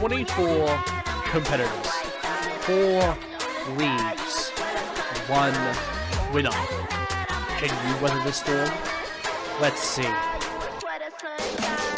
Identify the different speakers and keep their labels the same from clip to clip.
Speaker 1: 24 competitors, 4 leagues, 1 winner. Can you weather the storm? Let's see.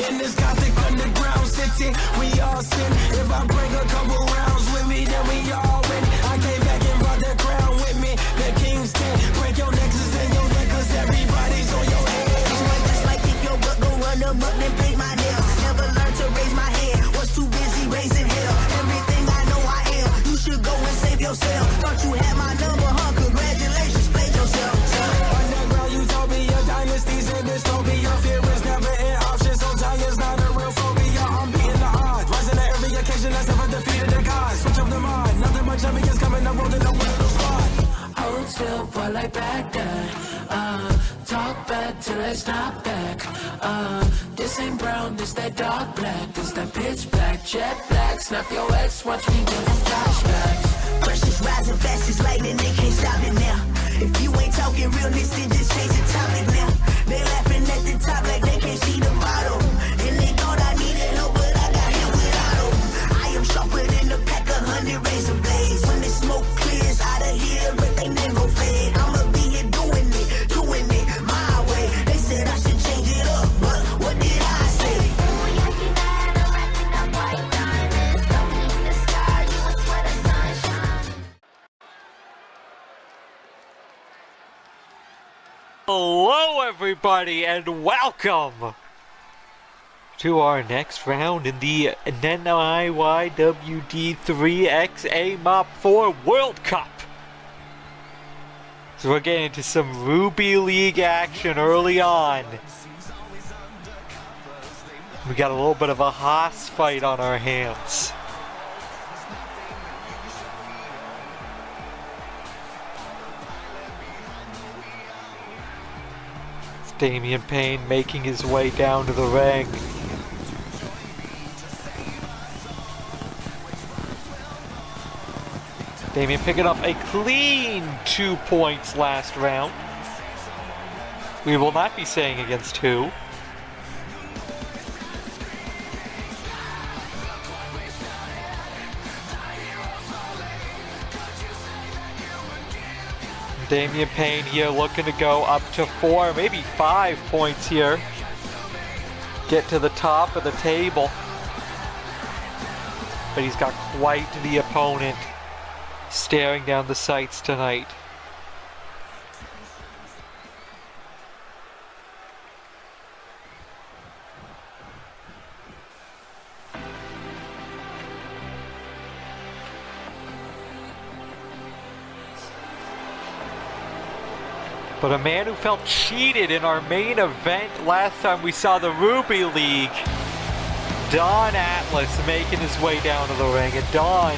Speaker 2: In this gothic underground city, we all sin. If I bring a couple rounds with me, then we all win. I came back and brought the crown with me. The king's king. Break your nexus and your neck, cause everybody's on your head. Just like kick your butt, go run them up and paint my nails. Never learned to raise my hand. Was too busy raising hell. Everything I know I am. You should go and save yourself. Thought you had my number, huh? Congratulations, played yourself. Underground utopia, dynasties in dystopia. Fear is never an option, so giants not a real phobia. I'm beating the odds, rising to every occasion. That's never defeated the gods. Switch up the mind, nothing but champions coming up, rolling up with a squad. Hold still while I back that. Talk back till it's not back. This ain't brown, this that dark black. This that pitch black, jet black. Snap your ex, watch me give them flashbacks. Pressure's rising fast as lightning, they can't stop it now. If you ain't talking realness, then just change the topic now. They laughing at the top like they can't see the bottom. And they thought I needed help, but I got hit without them. I am sharper than a pack of 100 razor blades. When the smoke clears out of here, everything then go fade. I'ma be here doing it my way. They said I should change it up, but what did I say?
Speaker 3: Hello everybody and welcome to our next round in the NIYWD 3XA Mop 4 World Cup. So we're getting into some Ruby League action early on. We got a little bit of a Haas fight on our hands. Damian Payne making his way down to the ring. Damian picking up a clean 2 points last round. We will not be saying against who. Damian Payne here looking to go up to 4, maybe 5 points here. Get to the top of the table. But he's got quite the opponent staring down the sights tonight. But a man who felt cheated in our main event last time we saw the Ruby League, Don Atlas making his way down to the ring, and Don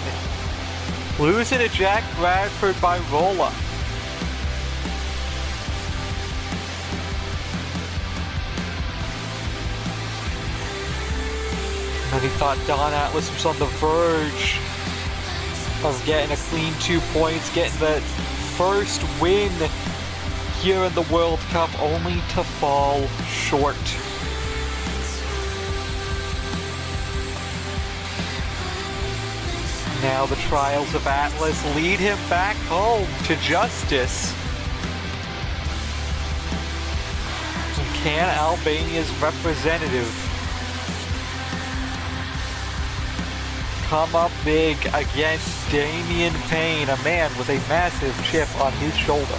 Speaker 3: losing to Jack Bradford by roll-up. And he thought Don Atlas was on the verge of getting a clean 2 points, getting the first win here in the World Cup, only to fall short. Now the trials of Atlas lead him back home to justice. And can Albania's representative come up big against Damian Payne, a man with a massive chip on his shoulder?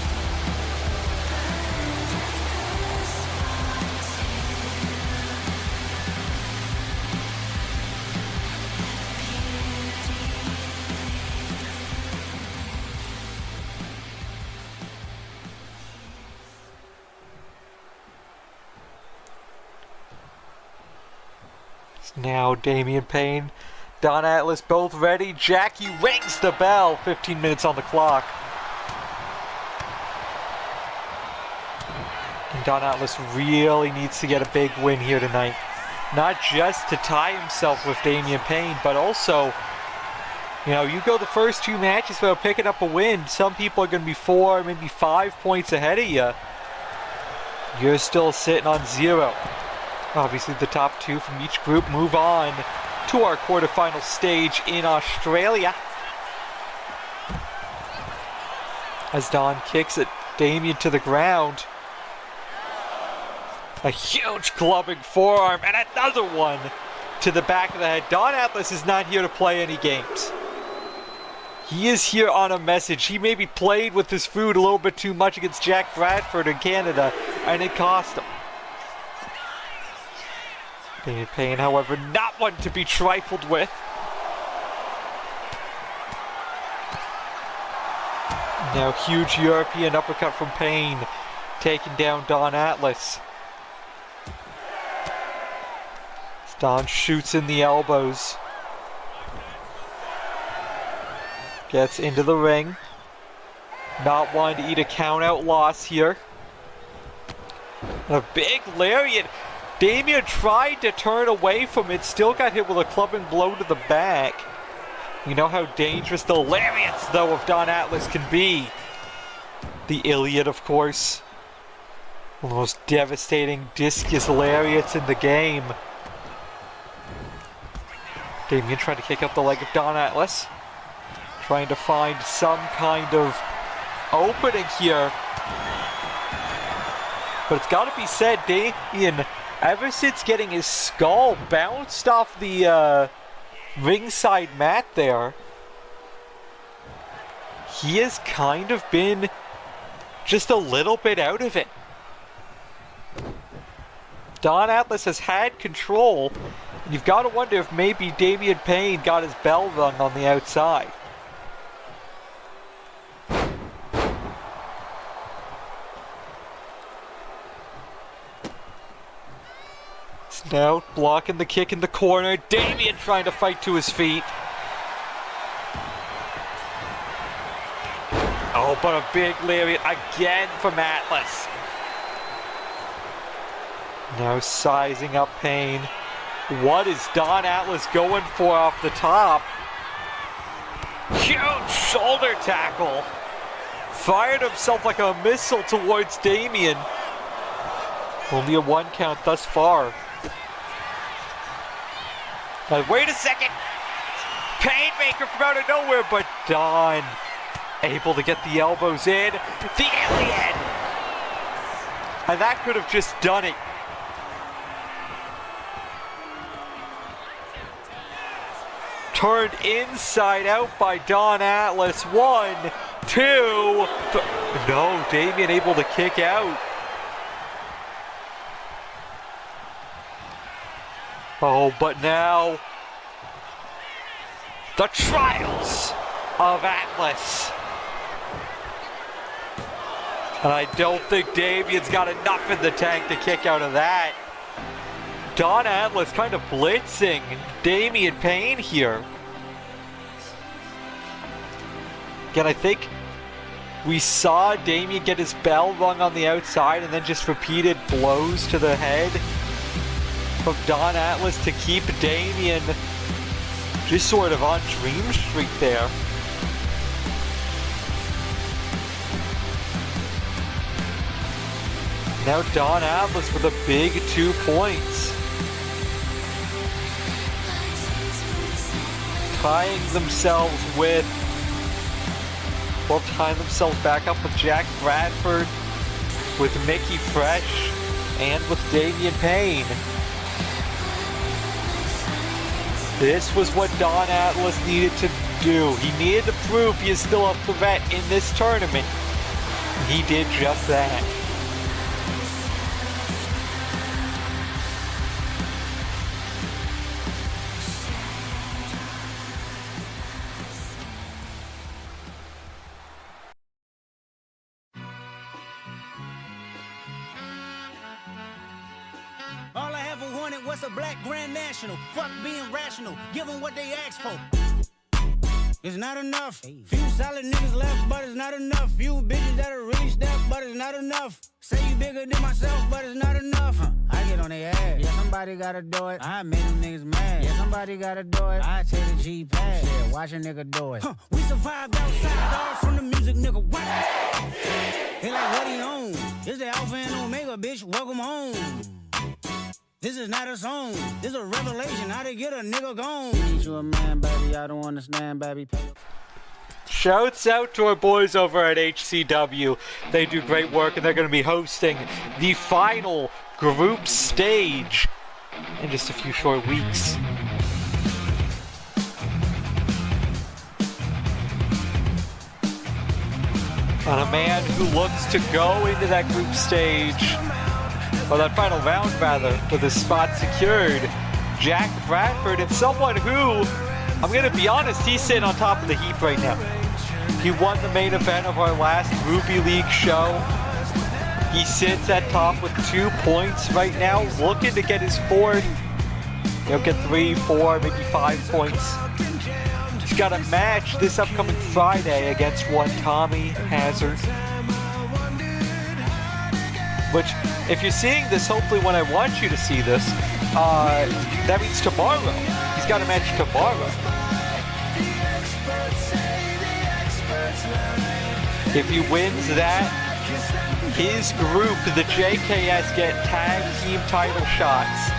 Speaker 3: Now Damian Payne, Don Atlas both ready. Jackie rings the bell. 15 minutes on the clock. And Don Atlas really needs to get a big win here tonight. Not just to tie himself with Damian Payne, but also, you know, you go the first 2 matches without picking up a win. Some people are going to be 4, maybe 5 points ahead of you. You're still sitting on 0. Obviously the top 2 from each group move on to our quarterfinal stage in Australia. As Don kicks it, Damien to the ground. A huge clubbing forearm and another one to the back of the head. Don Atlas is not here to play any games. He is here on a message. He maybe played with his food a little bit too much against Jack Bradford in Canada, and it cost him. Damien Payne, however, not one to be trifled with. Now huge European uppercut from Payne, taking down Don Atlas. Don shoots in the elbows. Gets into the ring. Not wanting to eat a count-out loss here. A big lariat. Damien tried to turn away from it. Still got hit with a clubbing blow to the back. You know how dangerous the lariats, though, of Don Atlas can be. The Iliad, of course. One of the most devastating discus lariats in the game. Damien trying to kick out the leg of Don Atlas. Trying to find some kind of opening here. But it's got to be said, Damien, ever since getting his skull bounced off the ringside mat there, he has kind of been just a little bit out of it. Don Atlas has had control. And you've got to wonder if maybe Damien Payne got his bell rung on the outside. Now blocking the kick in the corner. Damien trying to fight to his feet. Oh, but a big lariat again from Atlas. Now sizing up Payne. What is Don Atlas going for off the top? Huge shoulder tackle. Fired himself like a missile towards Damien. Only a 1 count thus far. Now, wait a second. Painmaker from out of nowhere, but Don able to get the elbows in. The Iliad! And that could have just done it. Turned inside out by Don Atlas. 1, 2, no, Damien able to kick out. Oh, but now the trials of Atlas. And I don't think Damien's got enough in the tank to kick out of that. Don Atlas kind of blitzing Damien Payne here. Again, I think we saw Damien get his bell rung on the outside and then just repeated blows to the head from Don Atlas to keep Damien just sort of on Dream Street there. Now Don Atlas with a big 2 points. Tying themselves back up with Jack Bradford, with Mickey Fresh, and with Damien Payne. This was what Don Atlas needed to do. He needed to prove he is still a threat in this tournament. He did just that.
Speaker 4: All I ever wanted was a black grand national. Fuck being rational, give them what they ask for. It's not enough. Few solid niggas left, but it's not enough. Few bitches that are really stepped, but it's not enough. Say you bigger than myself, but it's not enough. I get on their ass. Yeah, somebody gotta do it. I make them niggas mad. Yeah, somebody gotta do it. I take the G-Pad. Yeah, watch a nigga do it. We survived outside, all from the music, nigga. What? They like, what he on? It's the Alpha and Omega, bitch. Welcome home. This is not a song. This is a revelation. How to get a nigga gone. Need you a man, baby. I don't understand, baby.
Speaker 3: Shouts out to our boys over at HCW. They do great work, and they're going to be hosting the final group stage in just a few short weeks. And a man who looks to go into that group stage, or that final round rather, with his spot secured, Jack Bradford, and someone who, I'm going to be honest, he's sitting on top of the heap right now. He won the main event of our last Ruby League show. He sits at top with 2 points right now, looking to get his fourth. He'll get 3, 4, maybe 5 points. He's got a match this upcoming Friday against one Tommy Hazard. Which, if you're seeing this, hopefully when I want you to see this, that means tomorrow. He's got a match tomorrow. If he wins that, his group, the JKS, get tag team title shots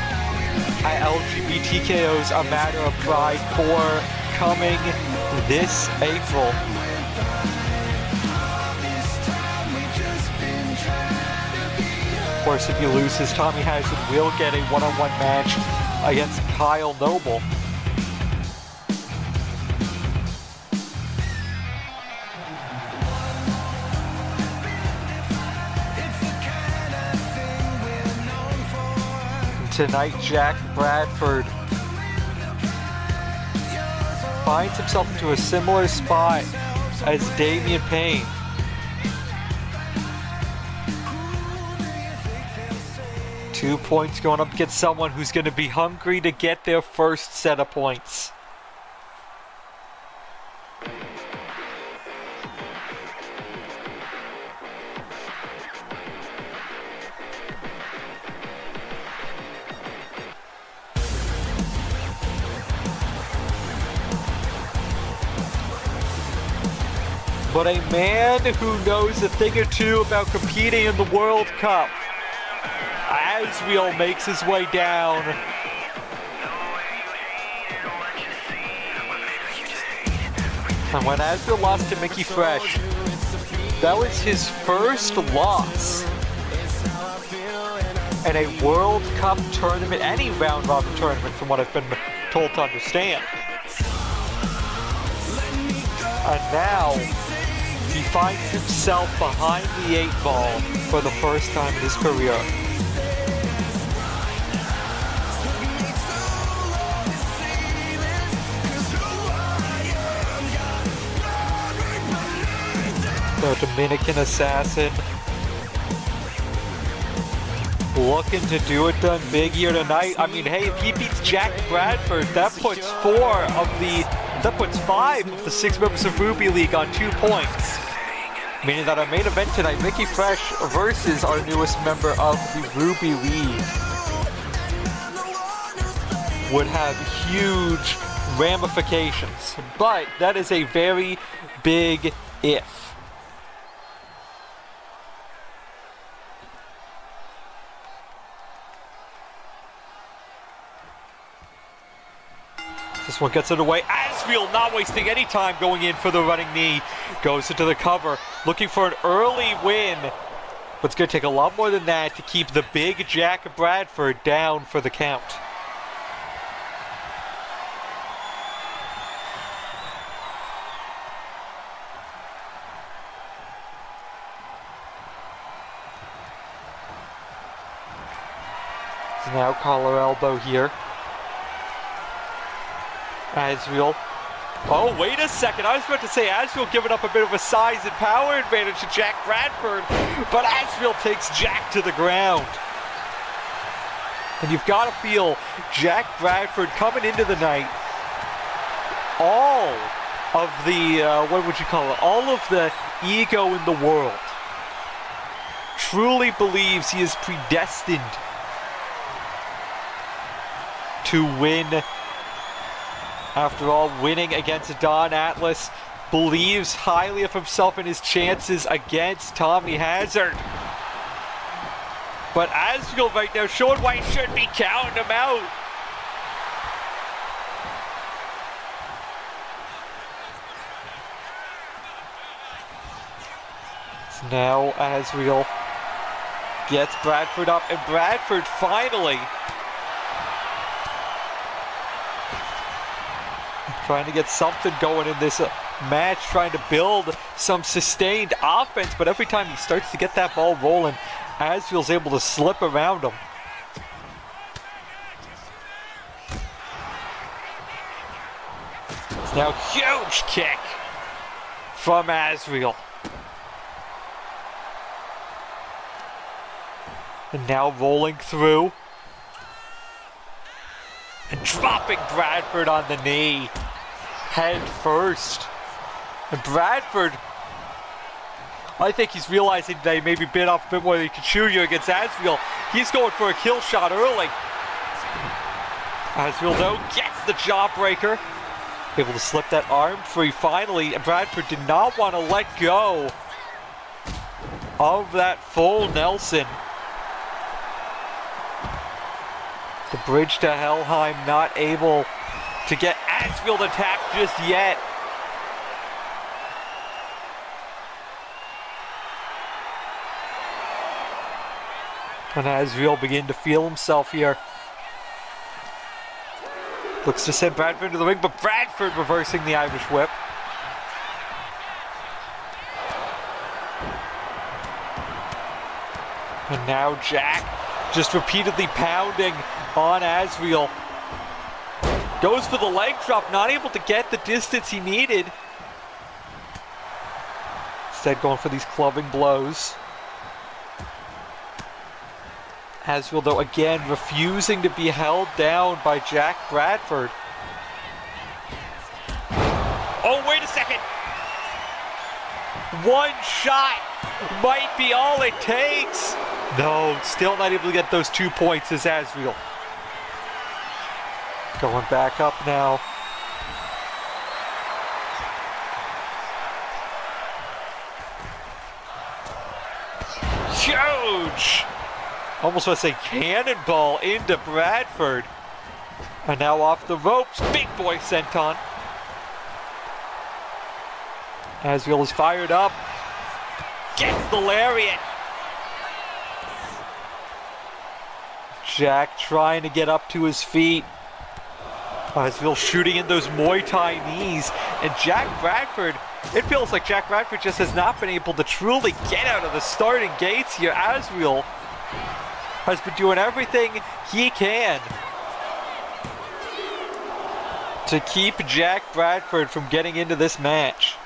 Speaker 3: at LGBTKO's A Matter of Pride 4 coming this April. Of course, if he loses, Tommy Hazard will get a one-on-one match against Kyle Noble. Tonight, Jack Bradford finds himself into a similar spot as Damian Payne. Two points going up against someone who's going to be hungry to get their first set of points. But a man who knows a thing or two about competing in the World Cup. Asriel makes his way down. And when Asriel lost to Mickey Fresh, that was his first loss in a World Cup tournament, any round robin tournament from what I've been told to understand. And now, he finds himself behind the 8 ball for the first time in his career. The Dominican Assassin looking to do it done big here tonight. I mean, hey, if he beats Jack Bradford, that puts 5 of the 6 members of Ruby League on 2 points. Meaning that our main event tonight, Mickey Fresh versus our newest member of the Ruby League, would have huge ramifications. But that is a very big if. This one gets underway. Asriel not wasting any time going in for the running knee. Goes into the cover, looking for an early win. But it's going to take a lot more than that to keep the big Jack Bradford down for the count. Now collar elbow here. Asriel. Oh, wait a second. I was about to say Asriel giving up a bit of a size and power advantage to Jack Bradford, but Asriel takes Jack to the ground. And you've got to feel Jack Bradford coming into the night, all of the, what would you call it? All of the ego in the world. Truly believes he is predestined to win. After all, winning against Don Atlas, believes highly of himself and his chances against Tommy Hazard. But Asriel right now showing why he should be counting him out. So now Asriel gets Bradford up, and Bradford finally trying to get something going in this match, trying to build some sustained offense, but every time he starts to get that ball rolling, Asriel's able to slip around him. It's now huge kick from Asriel. And now rolling through and dropping Bradford on the knee head first. And Bradford, I think he's realizing that he maybe bit off a bit more than he could chew here against Asriel. He's going for a kill shot early. Asriel though gets the jawbreaker, able to slip that arm free finally, and Bradford did not want to let go of that full Nelson. The bridge to Helheim not able to get Asriel to tap just yet. And Asriel begin to feel himself here. Looks to send Bradford into the ring, but Bradford reversing the Irish whip. And now Jack just repeatedly pounding on Asriel. Goes for the leg drop, not able to get the distance he needed. Instead going for these clubbing blows. Asriel though again refusing to be held down by Jack Bradford. Oh, wait a second. One shot might be all it takes. No, still not able to get those 2 points as Asriel. Going back up now. Huge! Almost want to say cannonball into Bradford. And now off the ropes, big boy senton. Asriel is fired up. Gets the lariat. Jack trying to get up to his feet. Asriel shooting in those Muay Thai knees. And Jack Bradford, it feels like Jack Bradford just has not been able to truly get out of the starting gates here. Asriel has been doing everything he can to keep Jack Bradford from getting into this match.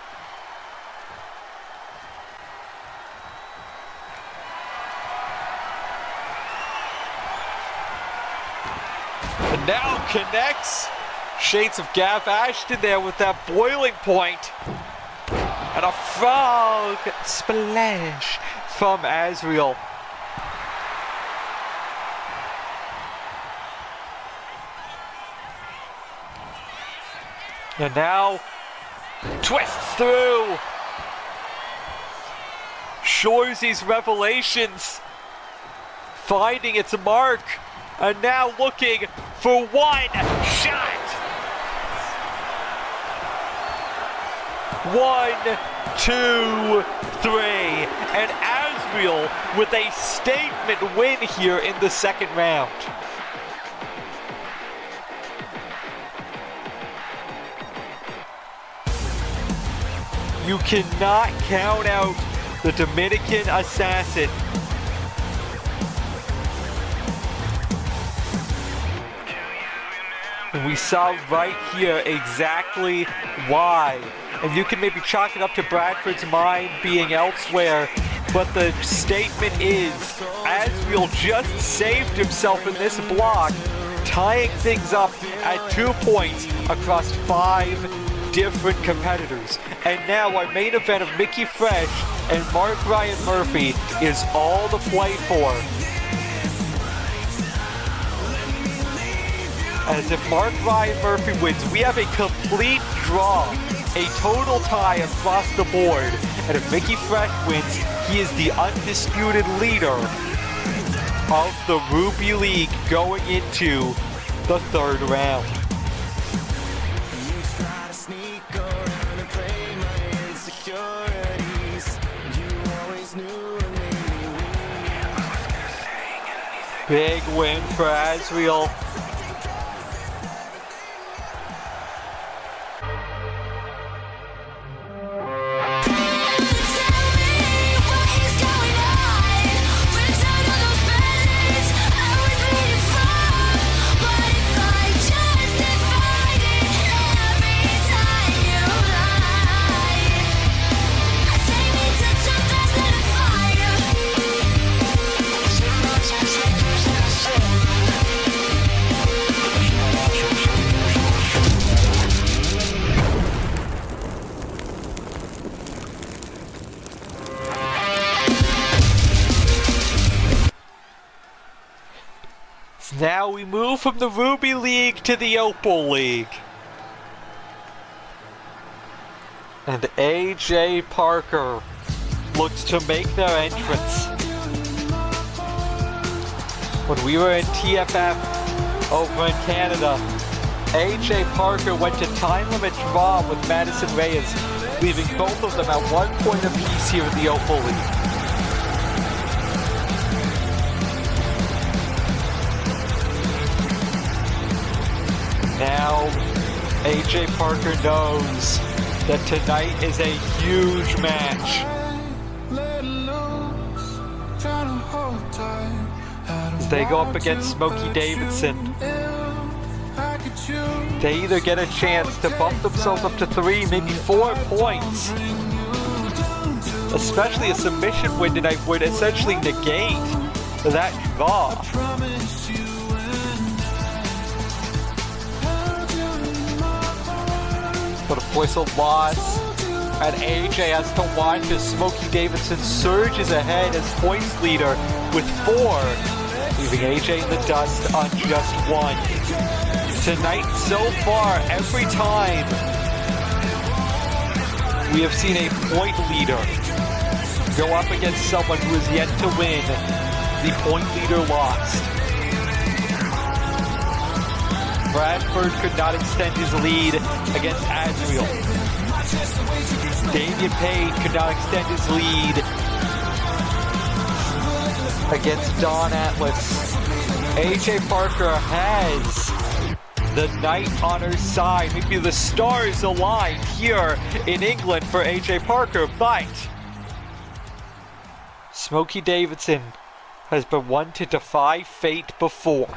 Speaker 3: And now connects. Shades of Gav Ashton there with that boiling point. And a frog splash from Asriel. And now twists through. Shorzy's Revelations finding its mark. And now looking for one shot. 1, 2, 3. And Asriel with a statement win here in the second round. You cannot count out the Dominican assassin. And we saw right here exactly why. And you can maybe chalk it up to Bradford's mind being elsewhere, but the statement is, Asriel just saved himself in this block, tying things up at 2 points across 5 different competitors. And now our main event of Mickey Fresh and Mark Ryan Murphy is all to play for. As if Mark Ryan Murphy wins, we have a complete draw, a total tie across the board. And if Mickey Fresh wins, he is the undisputed leader of the Ruby League going into the third round. Big win for Azriel. Now we move from the Ruby League to the OPAL League. And AJ Parker looks to make their entrance. When we were in TFF over in Canada, AJ Parker went to time limit draw with Madison Reyes, leaving both of them at 1 point apiece here in the OPAL League. Now, AJ Parker knows that tonight is a huge match. As they go up against Smokey Davidson, they either get a chance to bump themselves up to 3, maybe 4 points. Especially a submission win tonight would essentially negate that draw. But of course a loss, and AJ has to watch as Smokey Davidson surges ahead as points leader with 4, leaving AJ in the dust on just 1. Tonight, so far, every time we have seen a point leader go up against someone who is yet to win, the point leader lost. Bradford could not extend his lead against Azriel. Damian Payne could not extend his lead against Don Atlas. AJ Parker has the night on her side. Maybe the stars aligned here in England for AJ Parker, but Smokey Davidson has been one to defy fate before.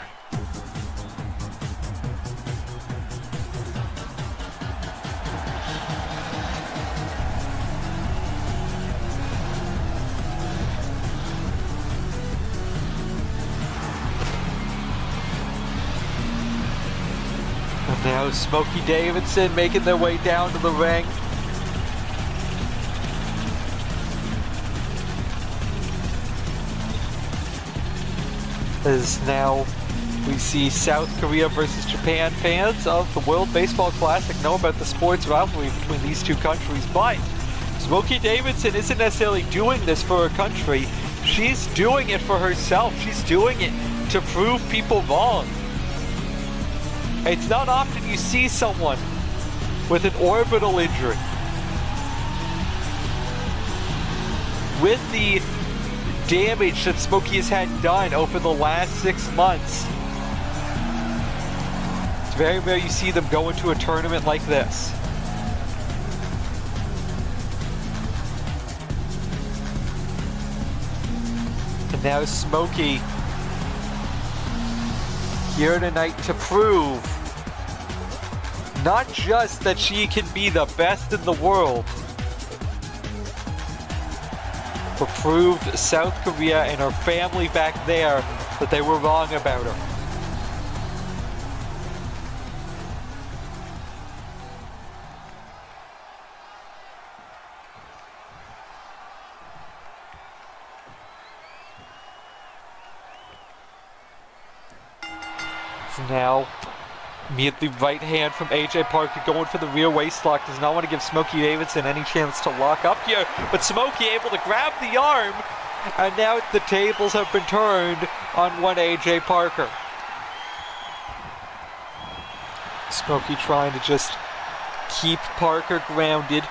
Speaker 3: Now Smokey Davidson making their way down to the ring. As now we see South Korea versus Japan. Fans of the World Baseball Classic know about the sports rivalry between these two countries, but Smokey Davidson isn't necessarily doing this for her country. She's doing it for herself. She's doing it to prove people wrong. It's not often you see someone with an orbital injury, with the damage that Smokey has had done over the last 6 months. It's very rare you see them go into a tournament like this. And now Smokey here tonight to prove not just that she can be the best in the world, but prove South Korea and her family back there that they were wrong about her. Now, immediately right hand from AJ Parker going for the rear waist lock. Does not want to give Smokey Davidson any chance to lock up here, but Smokey able to grab the arm, and now the tables have been turned. on one AJ Parker. Smokey trying to just keep Parker grounded.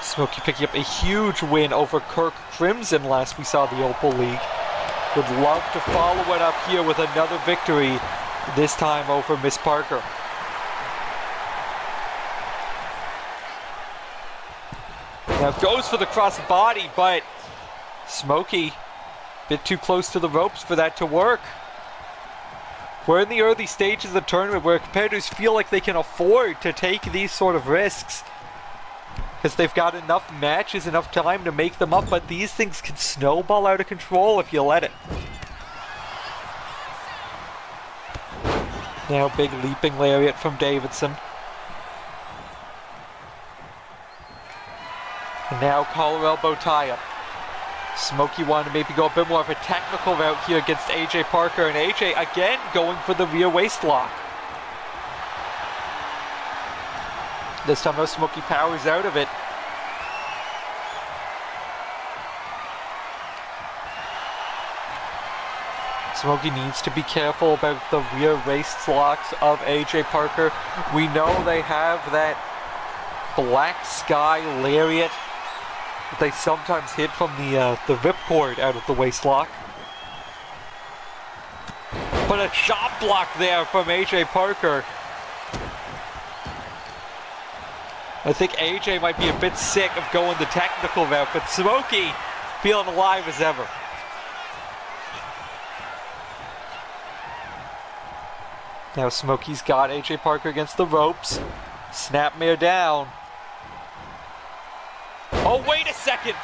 Speaker 3: Smokey picking up a huge win over Kirk Crimson last we saw the Opal League. Would love to follow it up here with another victory, this time over Miss Parker. Now goes for the crossbody, but Smokey, a bit too close to the ropes for that to work. We're in the early stages of the tournament where competitors feel like they can afford to take these sort of risks, because they've got enough matches, enough time to make them up, but these things can snowball out of control if you let it. Now big leaping lariat from Davidson. And now collar elbow tie-up. Smokey wanted to maybe go a bit more of a technical route here against AJ Parker, and AJ again going for the rear waist lock. This time though, Smokey powers out of it. Smokey needs to be careful about the rear waist locks of AJ Parker. We know they have that Black Sky lariat that they sometimes hit from the ripcord out of the waist lock. But a chop block there from AJ Parker. I think AJ might be a bit sick of going the technical route, but Smokey feeling alive as ever. Now Smokey's got AJ Parker against the ropes. Snapmare down. Oh, wait a second!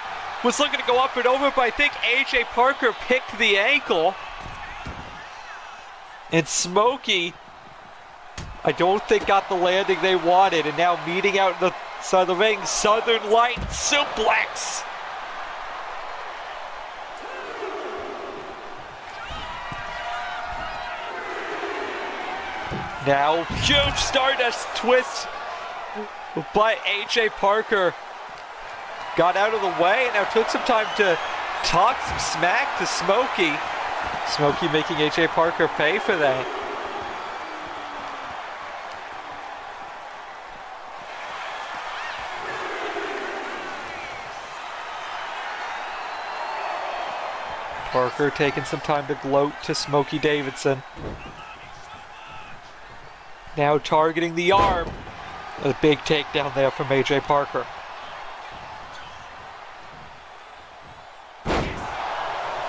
Speaker 3: Was looking to go up and over, but I think AJ Parker picked the ankle. And Smokey, I don't think got the landing they wanted, and now meeting out in the side of the ring, Southern Light suplex. Now, huge Stardust twist, but AJ Parker got out of the way and now took some time to talk some smack to Smokey. Smokey making AJ Parker pay for that. Parker taking some time to gloat to Smokey Davidson. Now targeting the arm. A big takedown there from AJ Parker.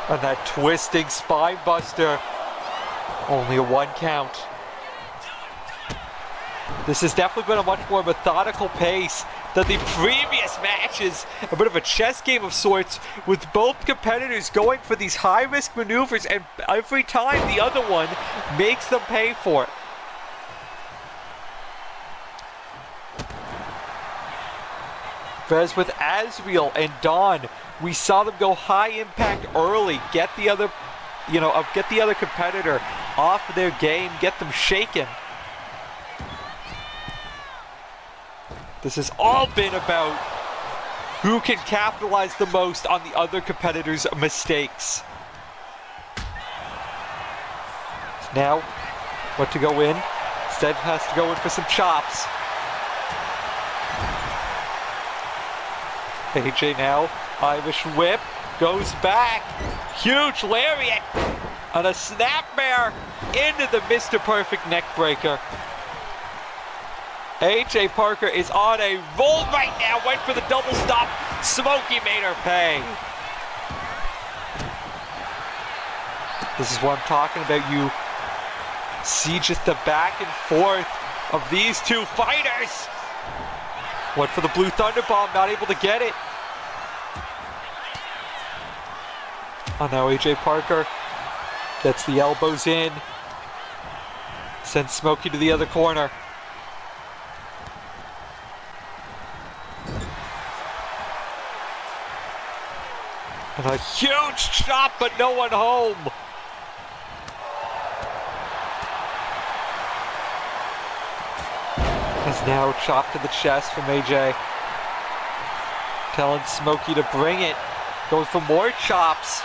Speaker 3: And that twisting spine buster. Only a 1 count. This has definitely been a much more methodical pace than the previous matches. A bit of a chess game of sorts, with both competitors going for these high-risk maneuvers, and every time the other one makes them pay for it. Whereas with Azriel and Dawn, we saw them go high impact early, get the other competitor off their game, get them shaken. This has all been about who can capitalize the most on the other competitor's mistakes. Now, what to go in? Instead has to go in for some chops. AJ now, Irish whip, goes back, huge lariat, and a snapmare into the Mr. Perfect neck breaker. AJ Parker is on a roll right now, went for the double stop, Smokey made her pay. This is what I'm talking about, you see just the back and forth of these two fighters. Went for the blue thunderbomb, not able to get it. Oh, now AJ Parker gets the elbows in. Sends Smokey to the other corner. And a huge chop, but no one home. Is now chopped to the chest from AJ. Telling Smokey to bring it. Goes for more chops.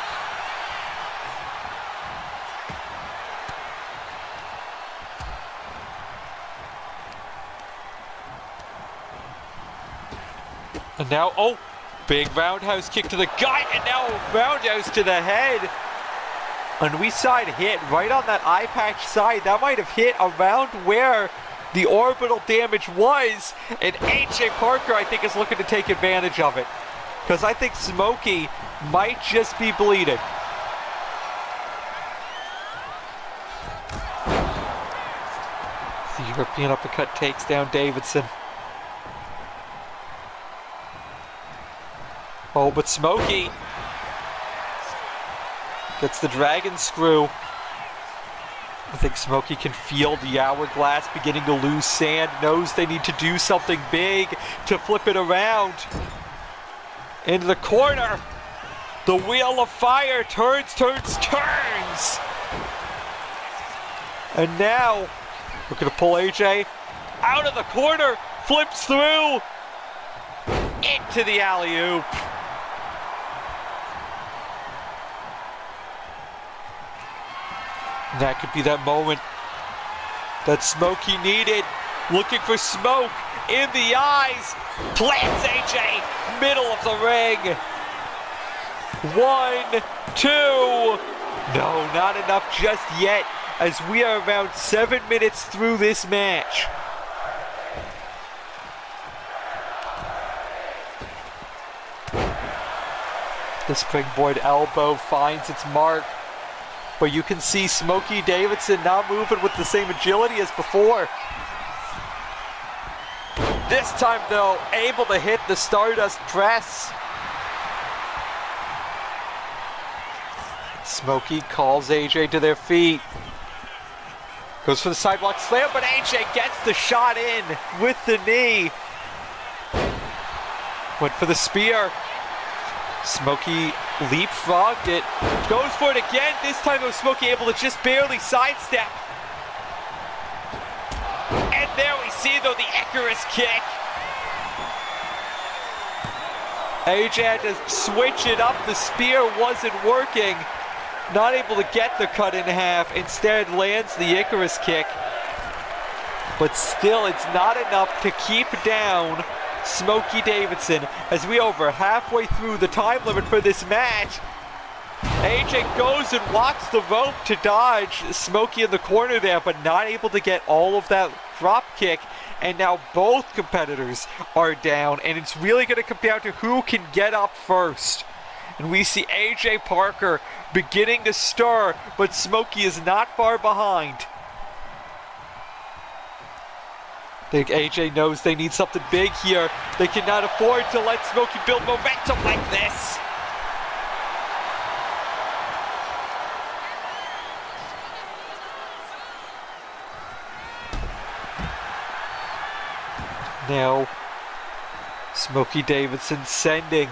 Speaker 3: And now, oh, big roundhouse kick to the gut, and now a roundhouse to the head. And we saw it hit right on that eye patch side. That might have hit around where the orbital damage was. And AJ Parker, I think, is looking to take advantage of it. Because I think Smokey might just be bleeding. The European uppercut takes down Davidson. Oh, but Smokey gets the dragon screw. I think Smokey can feel the hourglass beginning to lose sand, knows they need to do something big to flip it around. Into the corner. The wheel of fire turns. And now, we're gonna pull AJ out of the corner, flips through, into the alley-oop. That could be that moment that Smokey needed. Looking for smoke in the eyes. Plants AJ, middle of the ring. 1, 2. No, not enough just yet, as we are around 7 minutes through this match. The springboard elbow finds its mark. But you can see Smokey Davidson not moving with the same agility as before. This time, though, able to hit the Stardust press. Smokey calls AJ to their feet. Goes for the sidewalk slam, but AJ gets the shot in with the knee. Went for the spear. Smokey leapfrogged it. Goes for it again. This time, though, Smokey able to just barely sidestep. And there we see, though, the Icarus kick. AJ had to switch it up. The spear wasn't working. Not able to get the cut in half. Instead, lands the Icarus kick. But still, it's not enough to keep down Smokey Davidson, as we over halfway through the time limit for this match. AJ goes and walks the rope to dodge Smokey in the corner there, but not able to get all of that drop kick. And now both competitors are down, and it's really going to come down to who can get up first. And we see AJ Parker beginning to stir, but Smokey is not far behind. I think AJ knows they need something big here. They cannot afford to let Smokey build momentum like this. Now, Smokey Davidson sending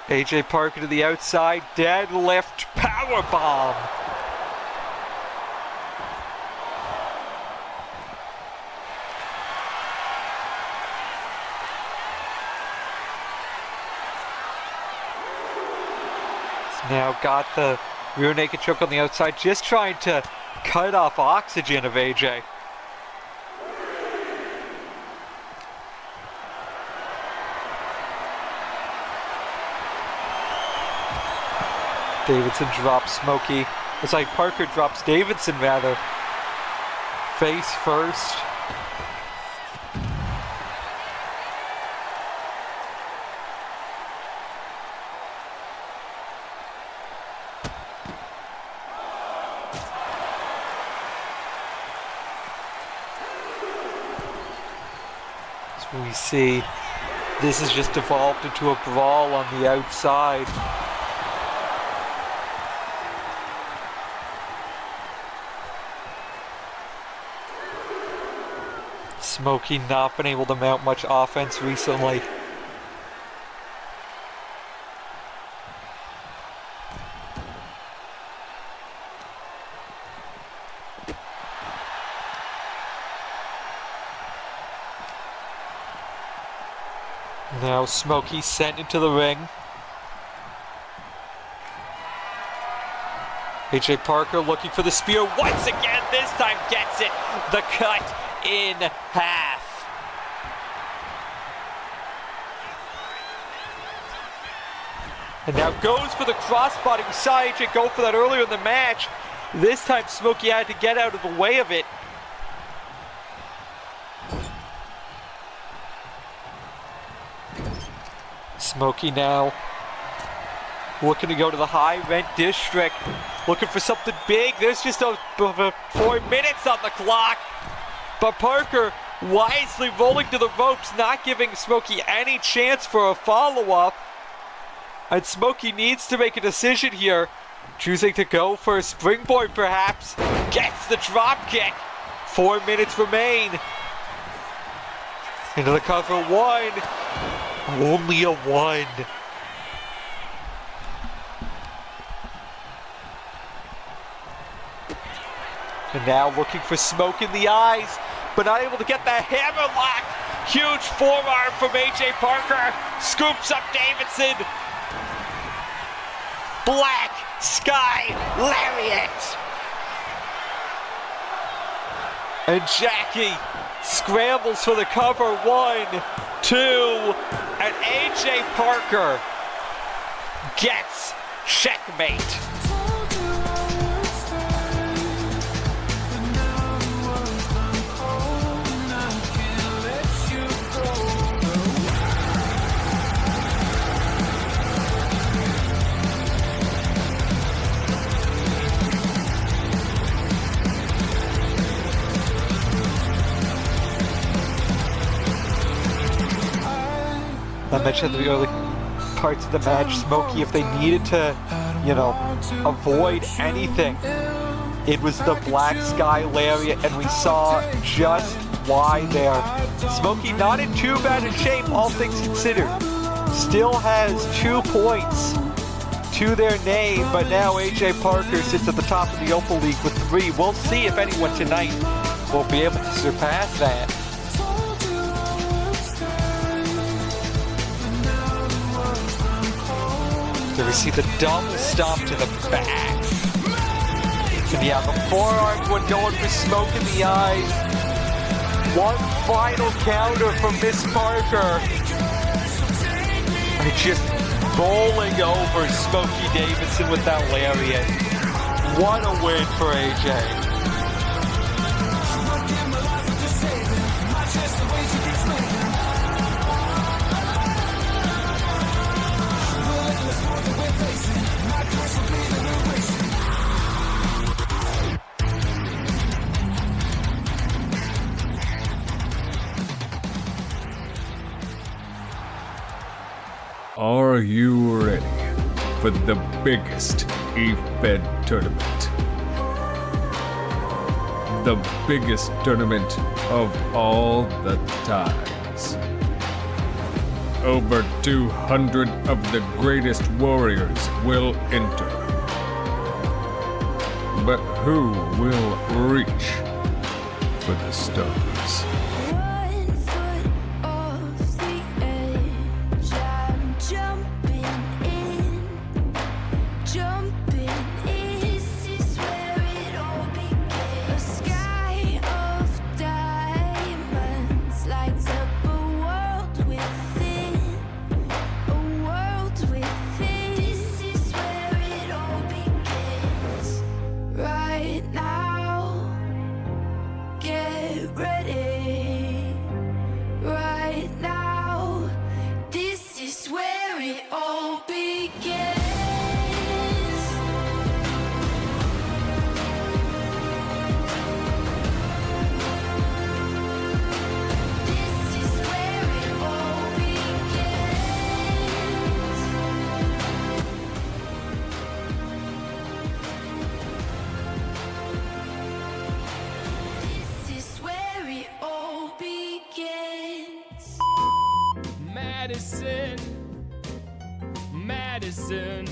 Speaker 3: AJ Parker to the outside. Deadlift powerbomb. Now got the rear naked choke on the outside, just trying to cut off oxygen of AJ. Davidson drops Smokey. It's like Parker drops Davidson rather. Face first. We see this has just evolved into a brawl on the outside. Smokey not been able to mount much offense recently. Now Smokey sent into the ring. AJ Parker looking for the spear once again. This time gets it. The cut in half. And now goes for the crossbody. We saw AJ go for that earlier in the match. This time Smokey had to get out of the way of it. Smokey now looking to go to the high rent district. Looking for something big. There's just 4 minutes on the clock. But Parker wisely rolling to the ropes, not giving Smokey any chance for a follow-up. And Smokey needs to make a decision here. Choosing to go for a springboard perhaps. Gets the drop kick. 4 minutes remain. Into the cover 1. Only a 1. And now looking for smoke in the eyes, but not able to get the hammer lock. Huge forearm from AJ Parker. Scoops up Davidson. Black Sky Lariat. And Jackie scrambles for the cover. 1, 2, and AJ Parker gets checkmate. I mentioned in the early parts of the match, Smokey, if they needed to, avoid anything, it was the Black Sky Lariat, and we saw just why there. Smokey not in too bad a shape, all things considered. Still has 2 points to their name, but now AJ Parker sits at the top of the OPAL League with 3. We'll see if anyone tonight will be able to surpass that. So we see the double stomp to the back. And yeah, the forearm one going for smoke in the eyes. One final counter from Miss Parker. And just bowling over Smokey Davidson with that lariat. What a win for AJ.
Speaker 5: Are you ready for the biggest EFED tournament? The biggest tournament of all the times. Over 200 of the greatest warriors will enter. But who will reach for the stars?
Speaker 6: Madison, Madison,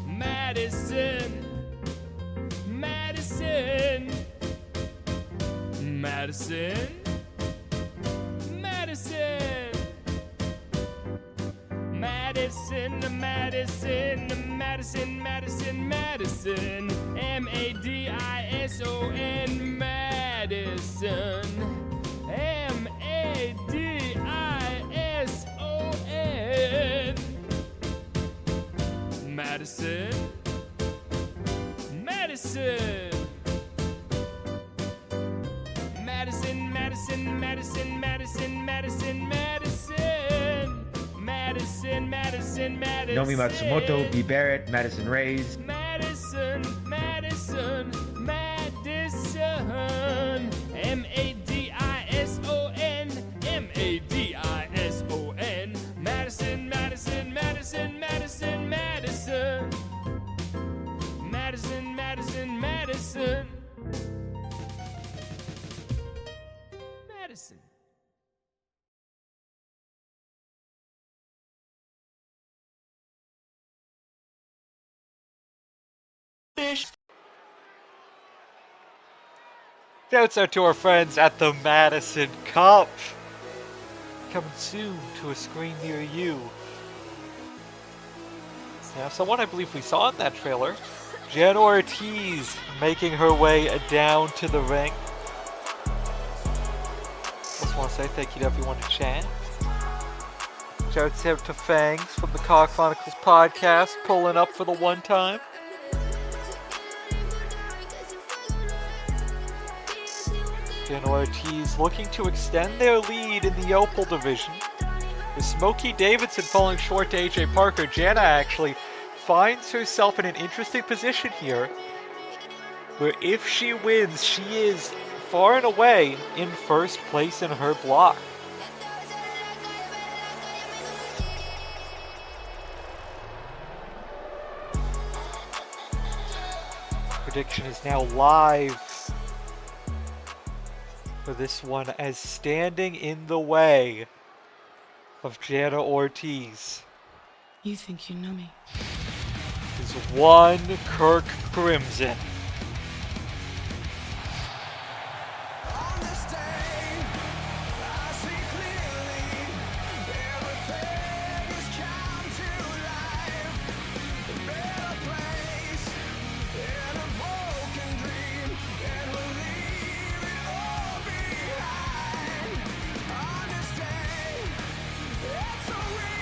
Speaker 6: Madison, Madison, Madison, Madison, Madison, Madison, Madison, Madison, M-A-D-I-S-O-N, Madison, M-A-D-I-S-O-N. Madison. Madison. Madison, Madison, Madison, Madison, Madison, Madison. Madison, Madison, Madison.
Speaker 7: Nomi Matsumoto, B. Barrett, Madison Reyes.
Speaker 6: Madison, Madison, Madison. M-A-D-I-S-O-N. M-A-D-I-S-O-N. Madison, Madison, Madison, Madison, Madison. Madison, Madison, Madison. Madison.
Speaker 3: Shouts out to our friends at the Madison Cup. Coming soon to a screen near you. Now, someone I believe we saw in that trailer, Jana Ortiz, making her way down to the ring. Just want to say thank you to everyone in chat. Shouts out to Fangs from the Car Chronicles podcast, pulling up for the one time. Jana Ortiz looking to extend their lead in the OPAL division. With Smokey Davidson falling short to AJ Parker, Jana actually finds herself in an interesting position here, where if she wins, she is far and away in first place in her block. Prediction is now live for this one, as standing in the way of Jana Ortiz
Speaker 8: You think you know me?
Speaker 3: is one Kirk Crimson.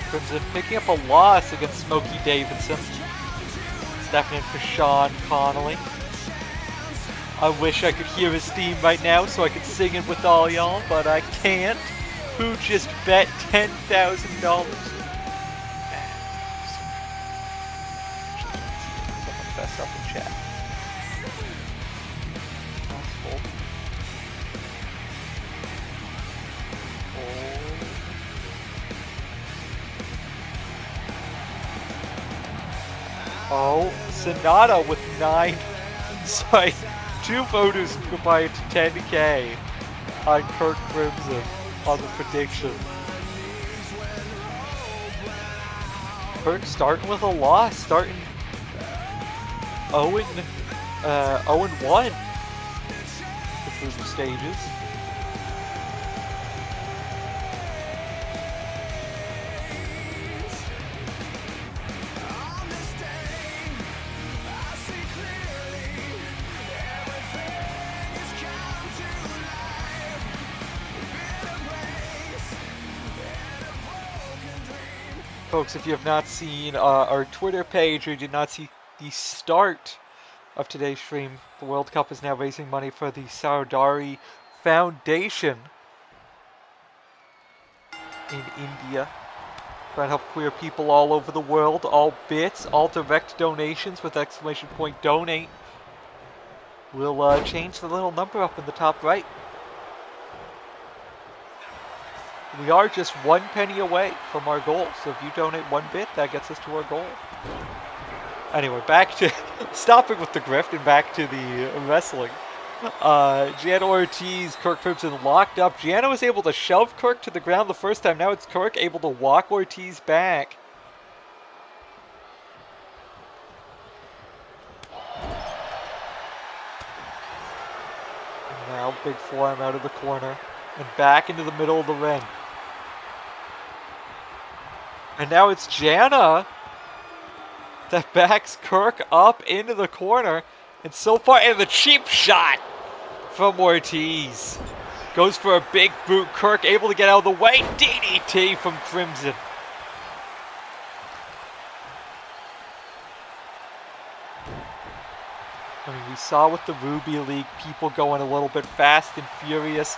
Speaker 3: Crimson picking up a loss against Smokey Davidson. Stepping in for Sean Connolly. I wish I could hear his theme right now so I could sing it with all y'all, but I can't. Who just bet $10,000? Someone fess up in chat. Oh, Sonata with 2 voters combined to 10K on Kirk Crimson on the prediction. Kirk starting with a loss, starting 0-1 through the stages. Folks, if you have not seen our Twitter page or did not see the start of today's stream, the World Cup is now raising money for the Sardari Foundation in India. Trying to help queer people all over the world. All bits, all direct donations with !donate will change the little number up in the top right. We are just 1 penny away from our goal, so if you donate 1 bit, that gets us to our goal. Anyway, back to stopping with the grift and back to the wrestling. Jana Ortiz, Kirk Crimson locked up. Jana was able to shove Kirk to the ground the first time. Now it's Kirk able to walk Ortiz back. And now big forearm out of the corner and back into the middle of the ring. And now it's Jana that backs Kirk up into the corner. And so far, and the cheap shot from Ortiz. Goes for a big boot. Kirk able to get out of the way. DDT from Crimson. I mean, we saw with the Ruby League people going a little bit fast and furious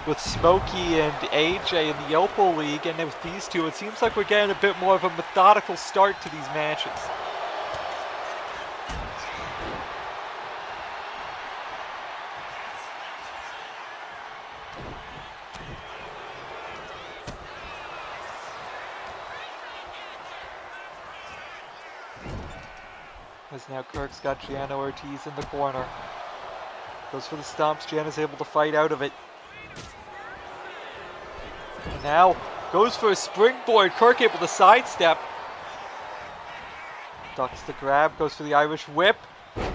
Speaker 3: with Smokey and AJ in the Opal League, and with these two, it seems like we're getting a bit more of a methodical start to these matches. As now Kirk's got Jana Ortiz in the corner. Goes for the stomps, Jana's able to fight out of it. And now goes for a springboard, Kirk able to sidestep. Ducks the grab, goes for the Irish whip.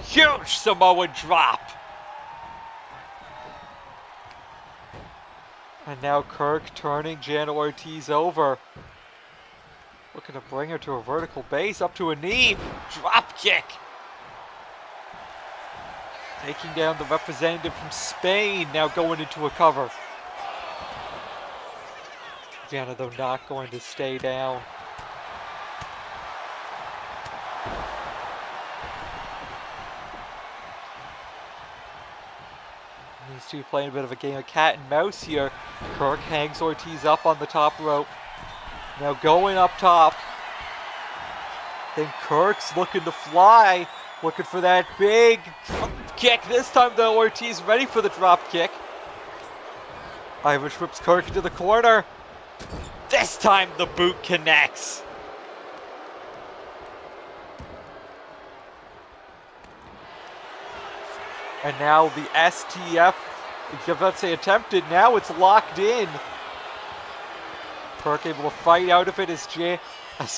Speaker 3: Huge Samoan drop! And now Kirk turning Jana Ortiz over. Looking to bring her to a vertical base, up to a knee. Drop kick. Taking down the representative from Spain, now going into a cover. Jana, though, not going to stay down. These two playing a bit of a game of cat and mouse here. Kirk hangs Ortiz up on the top rope. Now going up top. Then Kirk's looking to fly. Looking for that big kick. This time though, Ortiz ready for the drop kick. Irish whips Kirk into the corner. This time the boot connects. And now the STF, let's say attempted, now it's locked in. Kirk able to fight out of it as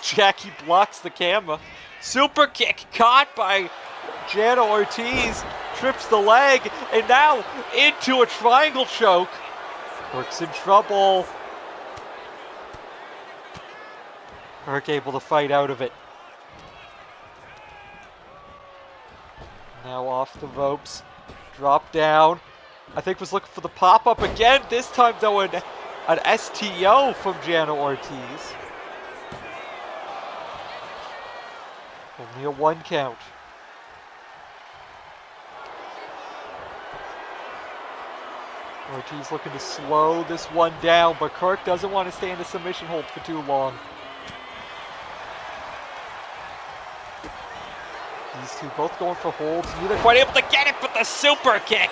Speaker 3: Jackie blocks the camera. Super kick caught by Jana Ortiz, trips the leg, and now into a triangle choke. Kirk's in trouble. Kirk able to fight out of it. Now off the ropes, drop down. I think was looking for the pop-up again, this time though an STO from Jana Ortiz. Only a 1 count. Ortiz looking to slow this one down, but Kirk doesn't want to stay in the submission hold for too long. These two both going for holds, neither quite able to get it, but the super kick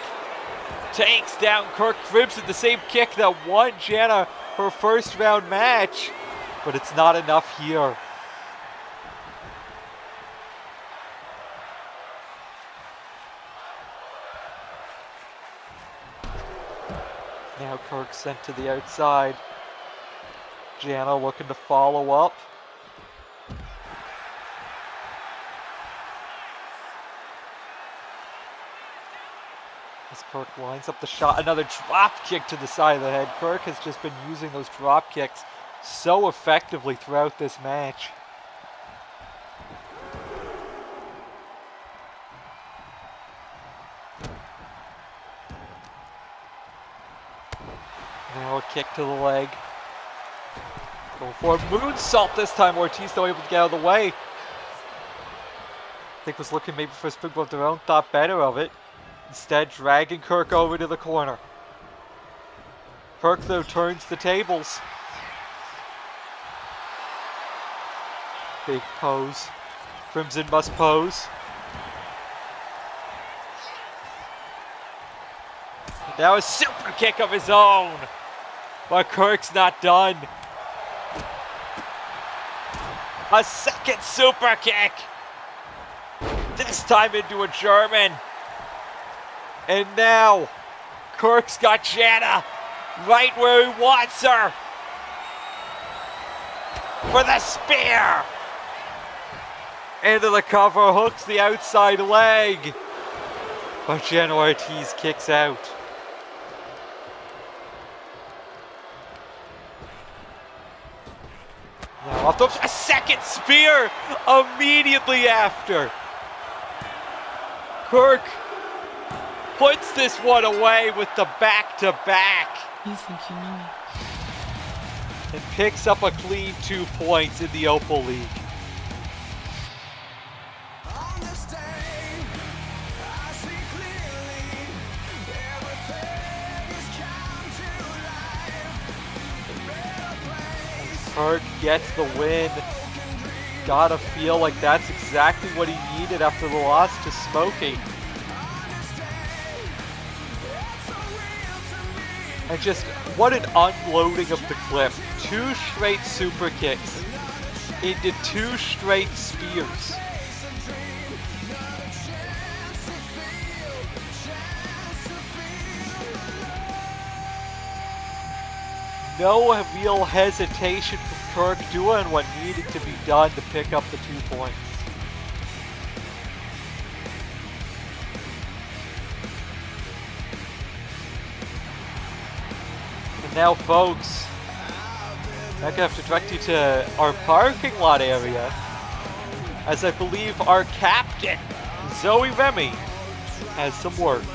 Speaker 3: takes down Kirk Cribbs in the same kick that won Jana her first round match, but it's not enough here. Now Kirk sent to the outside. Jana looking to follow up. As Kirk lines up the shot, another drop kick to the side of the head. Kirk has just been using those drop kicks so effectively throughout this match. Now a kick to the leg. Going for a moonsault this time. Ortiz though able to get out of the way. I think was looking maybe for a springboard of their own, thought better of it. Instead, dragging Kirk over to the corner. Kirk, though, turns the tables. Big pose. Crimson must pose. Now a super kick of his own. But Kirk's not done. A second super kick. This time into a German. And now, Kirk's got Jana right where he wants her. For the spear. Into the cover, hooks the outside leg. But Jana Ortiz kicks out. Now off the a second spear immediately after. Kirk puts this one away with the back-to-back.
Speaker 8: You think you know me?
Speaker 3: And picks up a clean 2 points in the Opal League. Kirk gets the win. Gotta feel like that's exactly what he needed after the loss to Smokey. And just, what an unloading of the clip. 2 straight super kicks into 2 straight spears. No real hesitation from Kirk doing what needed to be done to pick up the 2 points. And now, folks, I'm gonna have to direct you to our parking lot area, as I believe our captain, Zoe Remy, has some words.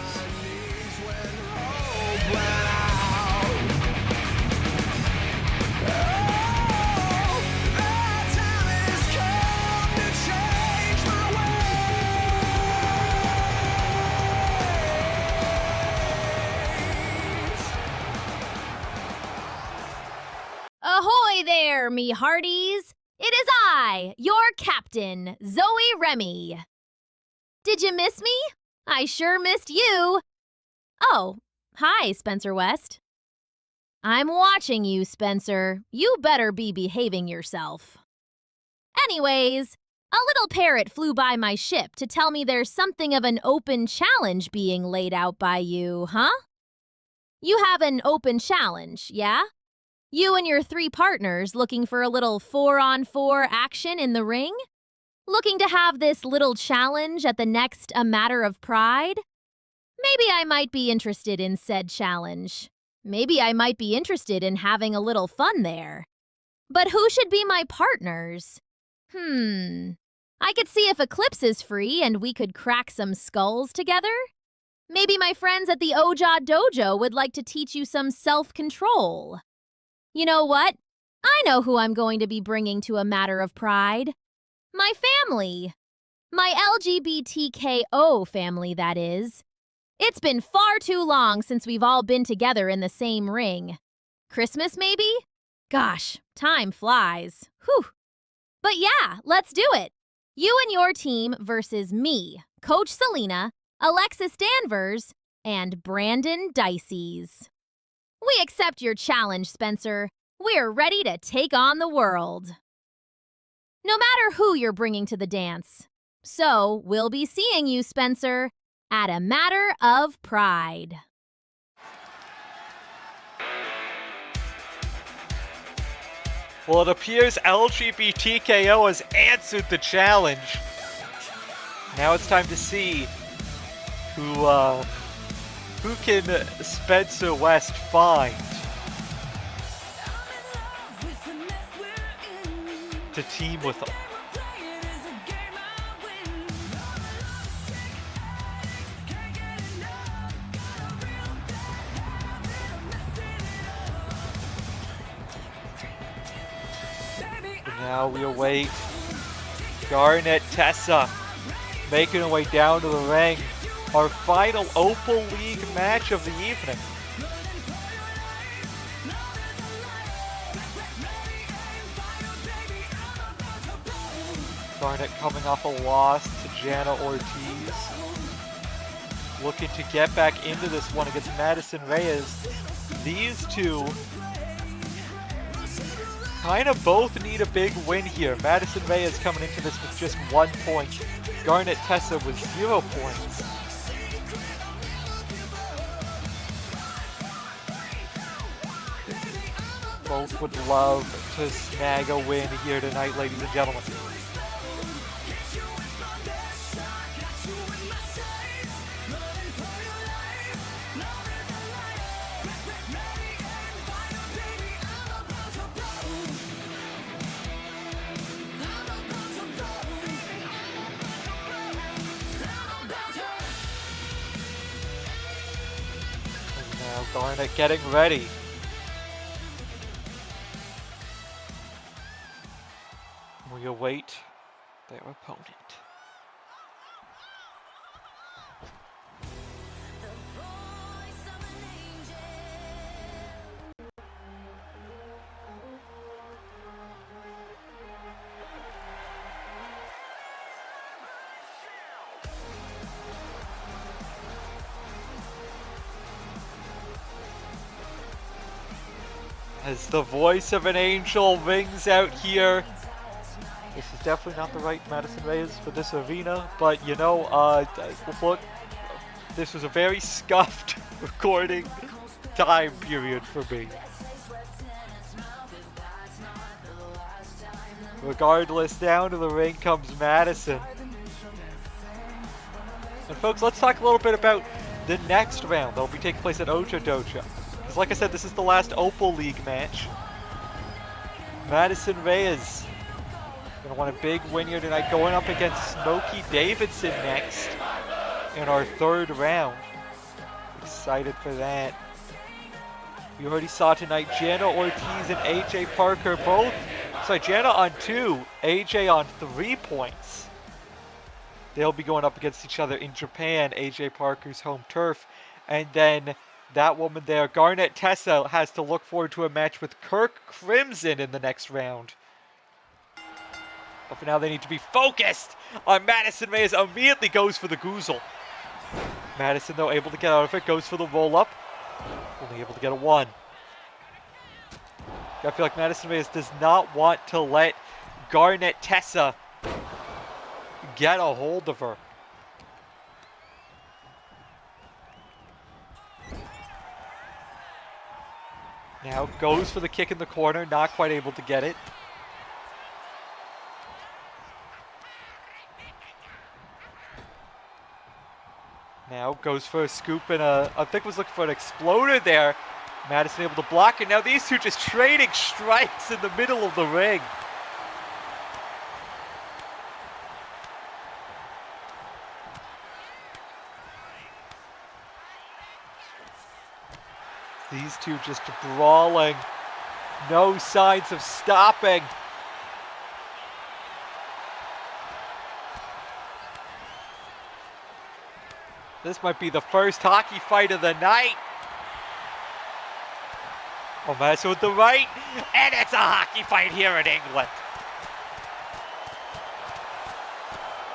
Speaker 9: Ahoy there, me hearties! It is I, your captain, Zoe Remy. Did you miss me? I sure missed you. Oh, hi, Spencer West. I'm watching you, Spencer. You better be behaving yourself. Anyways, a little parrot flew by my ship to tell me there's something of an open challenge being laid out by you, huh? You have an open challenge, yeah? You and your 3 partners looking for a little 4-on-4 action in the ring? Looking to have this little challenge at the next A Matter of Pride? Maybe I might be interested in said challenge. Maybe I might be interested in having a little fun there. But who should be my partners? I could see if Eclipse is free and we could crack some skulls together. Maybe my friends at the Oja Dojo would like to teach you some self-control. You know what? I know who I'm going to be bringing to A Matter of Pride. My family. My LGBTKO family, that is. It's been far too long since we've all been together in the same ring. Christmas, maybe? Gosh, time flies. Whew. But yeah, let's do it. You and your team versus me, Coach Selena, Alexis Danvers, and Brandon Dicey's. We accept your challenge, Spencer. We're ready to take on the world. No matter who you're bringing to the dance. So, we'll be seeing you, Spencer, at A Matter of Pride.
Speaker 3: Well, it appears LGBTKO has answered the challenge. Now it's time to see who can Spencer West find to team with him. And now we await Garnet Tessa making her way down to the ring. Our final Opal League match of the evening. Garnet coming off a loss to Jana Ortiz. Looking to get back into this one against Madison Reyes. These two kind of both need a big win here. Madison Reyes coming into this with just 1 point. Garnet Tessa with 0 points. Both would love to snag a win here tonight, ladies and gentlemen. And now Garnet getting ready. We await their opponent. As the voice of an angel rings out here. This is definitely not the right Madison Reyes for this arena, but you know, look, this was a very scuffed recording time period for me. Regardless, down to the ring comes Madison. And folks, let's talk a little bit about the next round that will be taking place at Ocho Dojo. Because like I said, this is the last Opal League match. Madison Reyes gonna want a big win here tonight, going up against Smokey Davidson next in our third round. Excited for that. We already saw tonight Jana Ortiz and AJ Parker both. Sorry, Jana on 2, AJ on 3 points. They'll be going up against each other in Japan, AJ Parker's home turf. And then that woman there, Garnet Tessa, has to look forward to a match with Kirk Crimson in the next round. But for now, they need to be focused on Madison Reyes. Immediately goes for the Goozle. Madison, though, able to get out of it, goes for the roll-up. Only able to get a 1. I feel like Madison Reyes does not want to let Garnet Tessa get a hold of her. Now goes for the kick in the corner, not quite able to get it. Now goes for a scoop and I think was looking for an exploder there. Madison able to block it. Now these two just trading strikes in the middle of the ring. These two just brawling. No signs of stopping. This might be the first hockey fight of the night. Oh, Madison with the right, and it's a hockey fight here in England.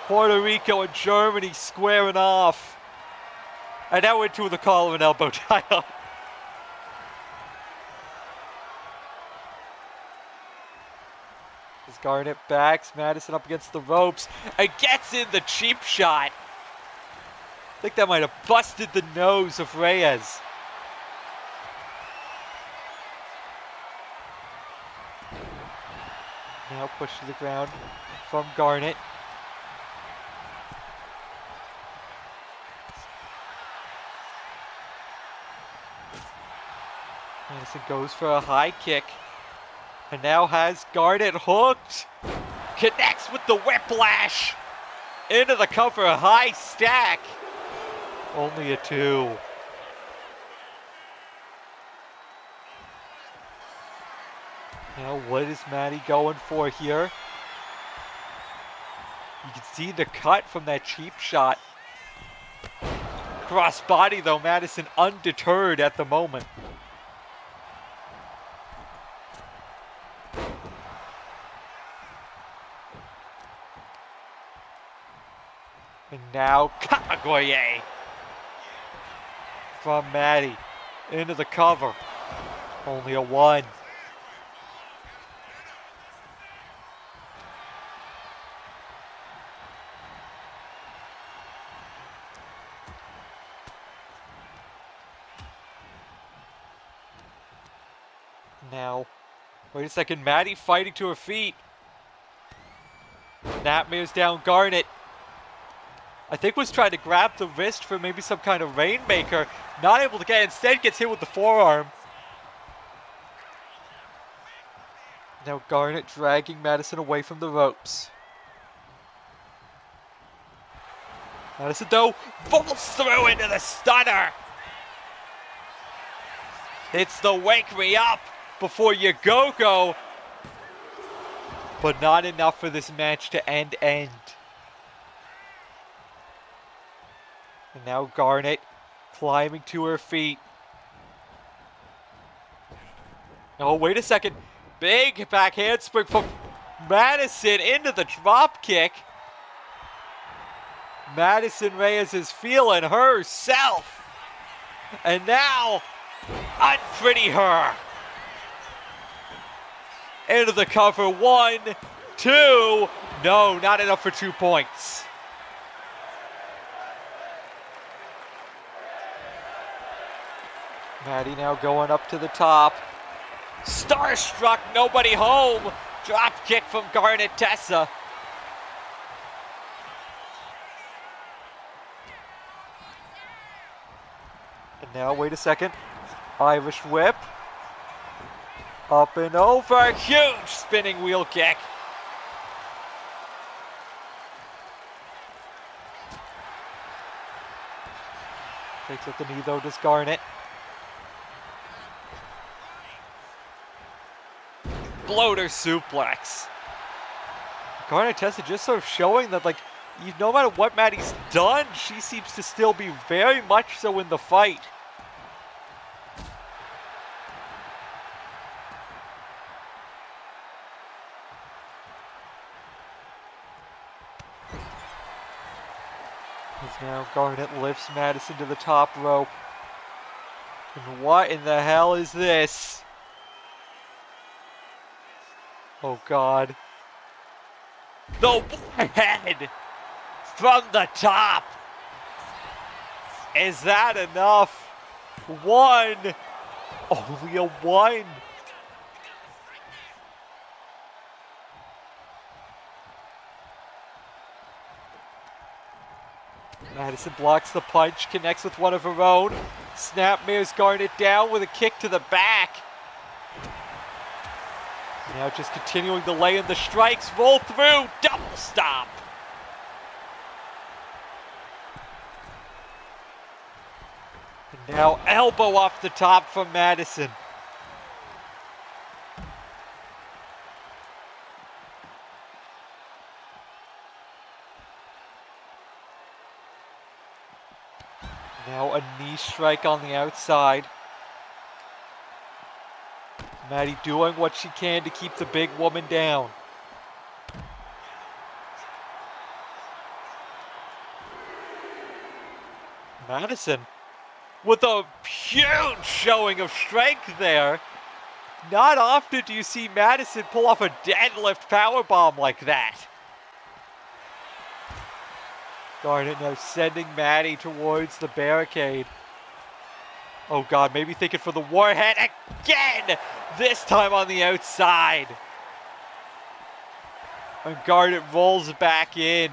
Speaker 3: Puerto Rico and Germany squaring off. And now into the collar and elbow tie-up. As Garnet backs Madison up against the ropes and gets in the cheap shot. I think that might have busted the nose of Reyes. Now pushed to the ground from Garnet. Madison goes for a high kick. And now has Garnet hooked. Connects with the whiplash. Into the cover, a high stack. Only a 2. Now what is Maddie going for here? You can see the cut from that cheap shot. Cross body though, Madison undeterred at the moment. And now Kagagoye from Maddie into the cover. Only a 1. Now, wait a second, Maddie fighting to her feet. Nightmares down Garnet. I think was trying to grab the wrist for maybe some kind of rainmaker. Not able to get it, instead gets hit with the forearm. Now Garnet dragging Madison away from the ropes. Madison though, bolts through into the stunner. It's the wake me up before you go. But not enough for this match to end. And now Garnet climbing to her feet. Oh, wait a second. Big back handspring from Madison into the drop kick. Madison Reyes is feeling herself. And now, unpretty her. Into the cover. 1, 2. No, not enough for 2 points. Maddie now going up to the top. Starstruck, nobody home. Drop kick from Garnet Tessa. And now, wait a second. Irish whip. Up and over. Huge spinning wheel kick. Takes up the knee though, does Garnet. Bloater suplex. Garnet Tessa just sort of showing that, like, no matter what Maddie's done, she seems to still be very much so in the fight. As now Garnet lifts Madison to the top rope. And what in the hell is this? Oh God. The head from the top. Is that enough? 1. Only a 1. Madison blocks the punch, connects with one of her own. Snapmares Garnet down with a kick to the back. Now just continuing to lay in the strikes, roll through, double stop. And now elbow off the top from Madison. Now a knee strike on the outside. Maddie doing what she can to keep the big woman down. Madison with a huge showing of strength there. Not often do you see Madison pull off a deadlift powerbomb like that. Garnet now sending Maddie towards the barricade. Oh God, maybe thinking for the warhead again! This time on the outside. And Garnet rolls back in.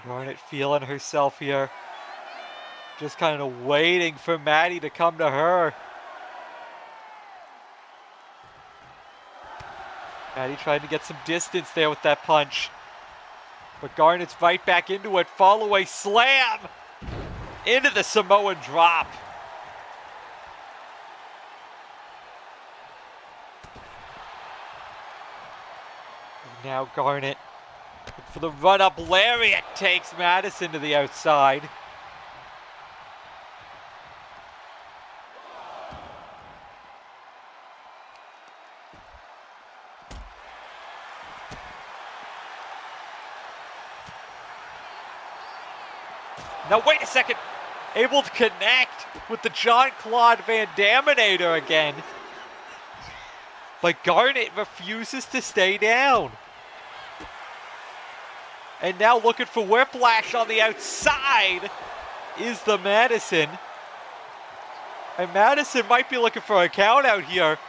Speaker 3: Garnet feeling herself here. Just kind of waiting for Maddie to come to her. Maddie trying to get some distance there with that punch. But Garnet's right back into it. Follow a slam into the Samoan drop. And now Garnet for the run-up lariat takes Madison to the outside. Now wait a second, able to connect with the Jean-Claude Van Daminator again. But Garnet refuses to stay down. And now looking for whiplash on the outside is the Madison. And Madison might be looking for a count out here.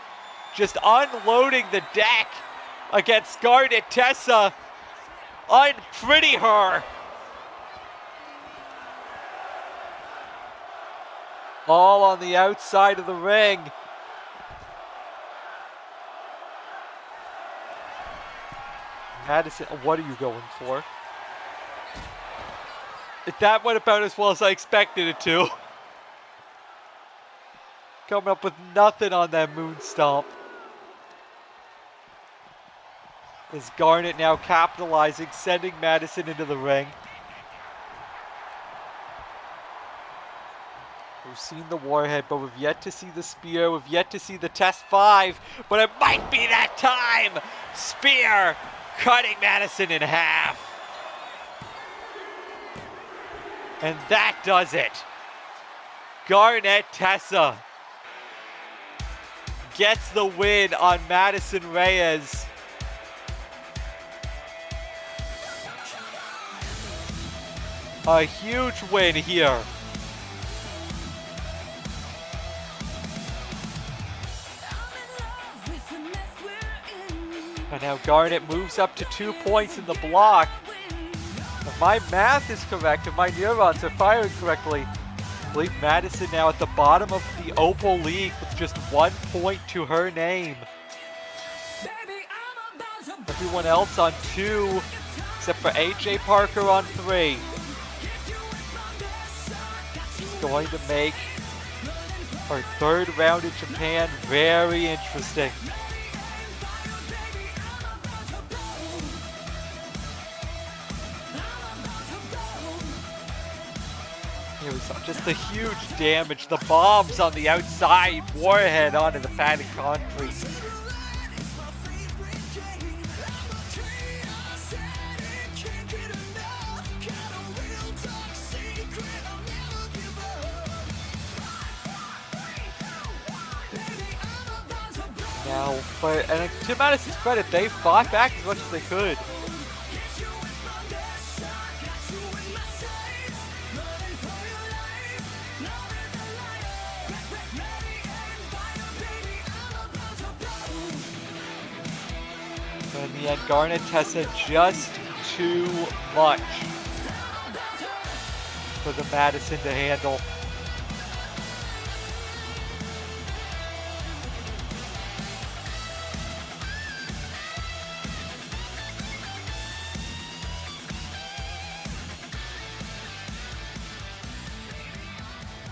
Speaker 3: Just unloading the deck against Garnet Tessa. Unpretty her. All on the outside of the ring. Madison, what are you going for? That went about as well as I expected it to. Coming up with nothing on that moon stomp. Is Garnet now capitalizing, sending Madison into the ring. We've seen the warhead, but we've yet to see the spear. We've yet to see the test 5, but it might be that time. Spear cutting Madison in half. And that does it. Garnet Tessa gets the win on Madison Reyes. A huge win here. And now Garnet moves up to 2 points in the block. If my math is correct, if my neurons are firing correctly, I believe Madison now at the bottom of the OPAL League with just 1 point to her name. Everyone else on 2, except for AJ Parker on 3. It's going to make our third round in Japan very interesting. Here we saw just the huge damage, the bombs on the outside, warhead onto the padded concrete. Now, and to Madison's credit, they fought back as much as they could. But in the end, Garnet Tessa just too much for the Madison to handle.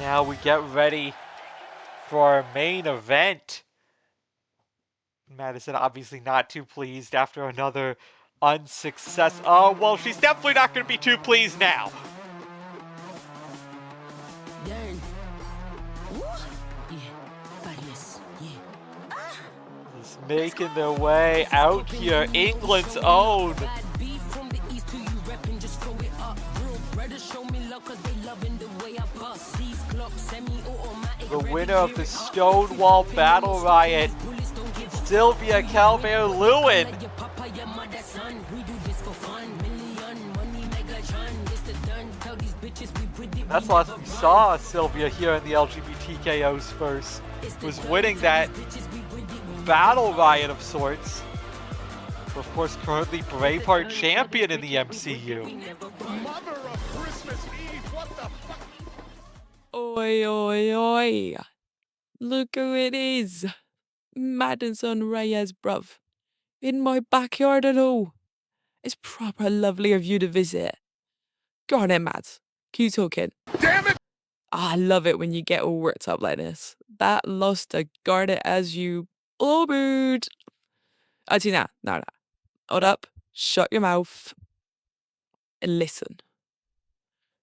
Speaker 3: Now we get ready for our main event. Madison obviously not too pleased after another unsuccess. Oh, well, she's definitely not going to be too pleased now. Just making their way out here. England's own. The winner of the Stonewall Battle Riot, Sylvia Calvert-Lewin. That's the last we saw Sylvia here in the LGBTKO Spurs, was winning that Battle Riot of sorts. Of course, currently Braveheart champion in the MCU.
Speaker 8: Oi, oi, oi. Look who it is. Madison Reyes, bruv. In my backyard at all. It's proper lovely of you to visit. Go on then, Mads. Keep talking.
Speaker 5: Damn it!
Speaker 8: I love it when you get all worked up like this. That lost to guard it as you blubbered. Actually, no. Hold up. Shut your mouth. And listen.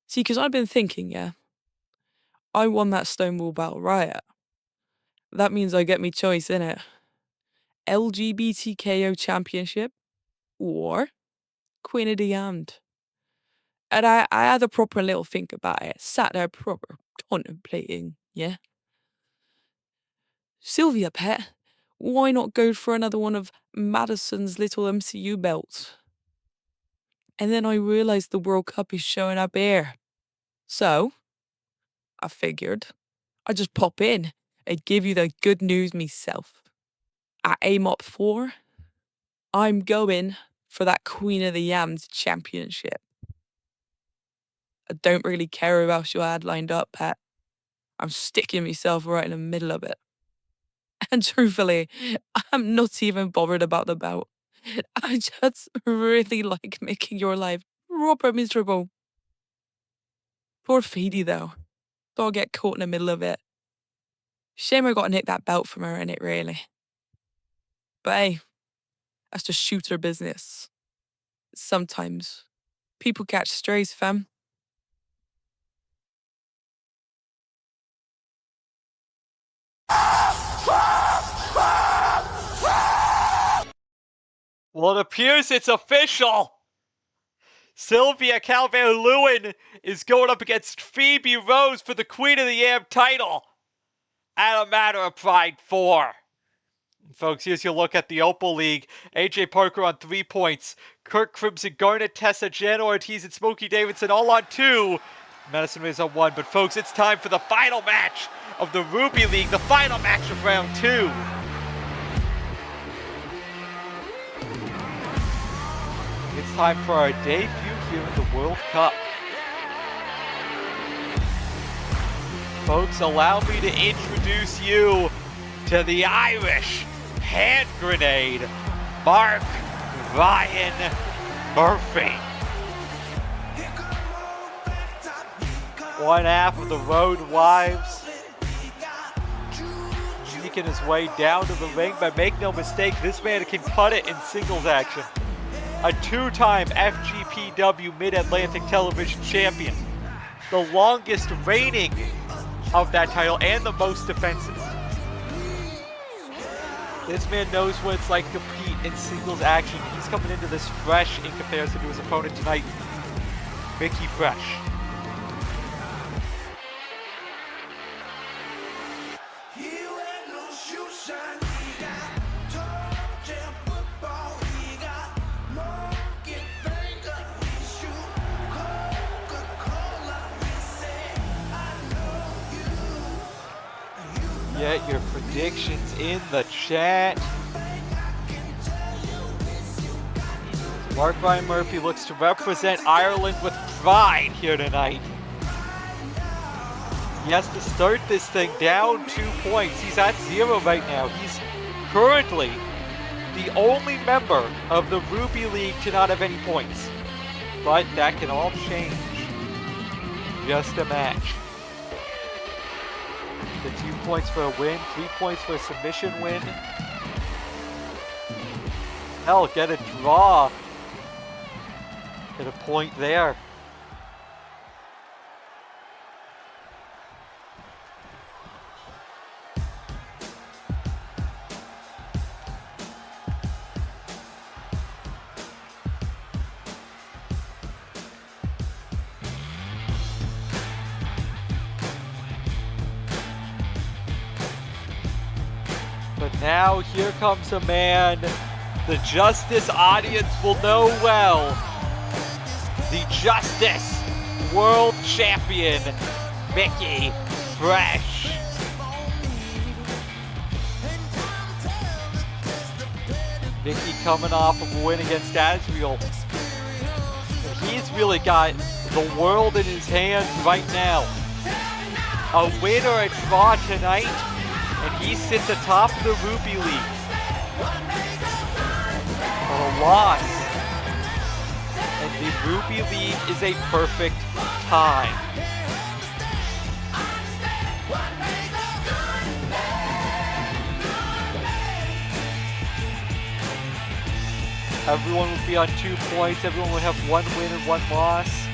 Speaker 8: See, because I've been thinking, yeah. I won that Stonewall Battle Riot. That means I get me choice, innit? LGBTKO Championship or Queen of the Damned. And I had a proper little think about it. Sat there proper contemplating, yeah? Sylvia, pet, why not go for another one of Madison's little MCU belts? And then I realised the World Cup is showing up here. So, I figured I'd just pop in and give you the good news myself. At AMOP 4, I'm going for that Queen of the Yams championship. I don't really care who else you had lined up, Pat. I'm sticking myself right in the middle of it. And truthfully, I'm not even bothered about the belt. I just really like making your life proper miserable. Poor Phoebe, though. Don't get caught in the middle of it. Shame I got to nick that belt from her, innit, really. But hey, that's just shooter business. Sometimes people catch strays, fam.
Speaker 3: Well, it appears it's official. Sylvia Calvert-Lewin is going up against Phoebe Rose for the Queen of the Yam title at a Matter of Pride 4. And folks, here's your look at the Opal League. AJ Parker on 3 points. Kirk Crimson, Garnet, Tessa, Jan Ortiz, and Smokey Davidson all on 2. Madison Rays on 1. But folks, it's time for the final match of the Ruby League, the final match of round 2. It's time for our debut here in the World Cup. Folks, allow me to introduce you to the Irish hand grenade, Mark Ryan Murphy. One half of the Road Wives, sneaking his way down to the ring, but make no mistake, this man can cut it in singles action. A 2-time FGPW Mid-Atlantic Television Champion, the longest reigning of that title and the most defensive. This man knows what it's like to compete in singles action. He's coming into this fresh in comparison to his opponent tonight, Mickey Fresh. Get your predictions in the chat. Mark Ryan Murphy looks to represent Ireland with pride here tonight. He has to start this thing down 2 points. He's at 0 right now. He's currently the only member of the Ruby League to not have any points. But that can all change. Just a match. The 2 points for a win, 3 points for a submission win. Hell, get a draw. Get a point there. But now here comes a man the Justice audience will know well. The Justice World Champion, Mickey Fresh. Mickey coming off of a win against Asriel. And he's really got the world in his hands right now. A win or a draw tonight, and he sits atop the Ruby League. But a loss, and the Ruby League is a perfect tie. Everyone would be on 2 points. Everyone would have 1 win and 1 loss.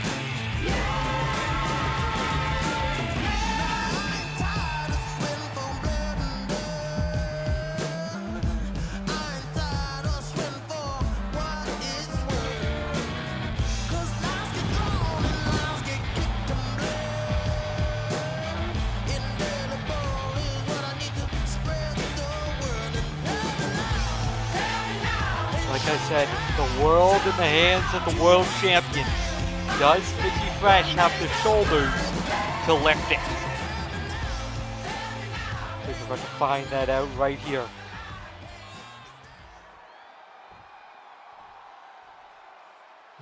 Speaker 3: Like I said, the world in the hands of the world champion. Does Mickey Fresh have the shoulders to lift it? I think we're going to find that out right here.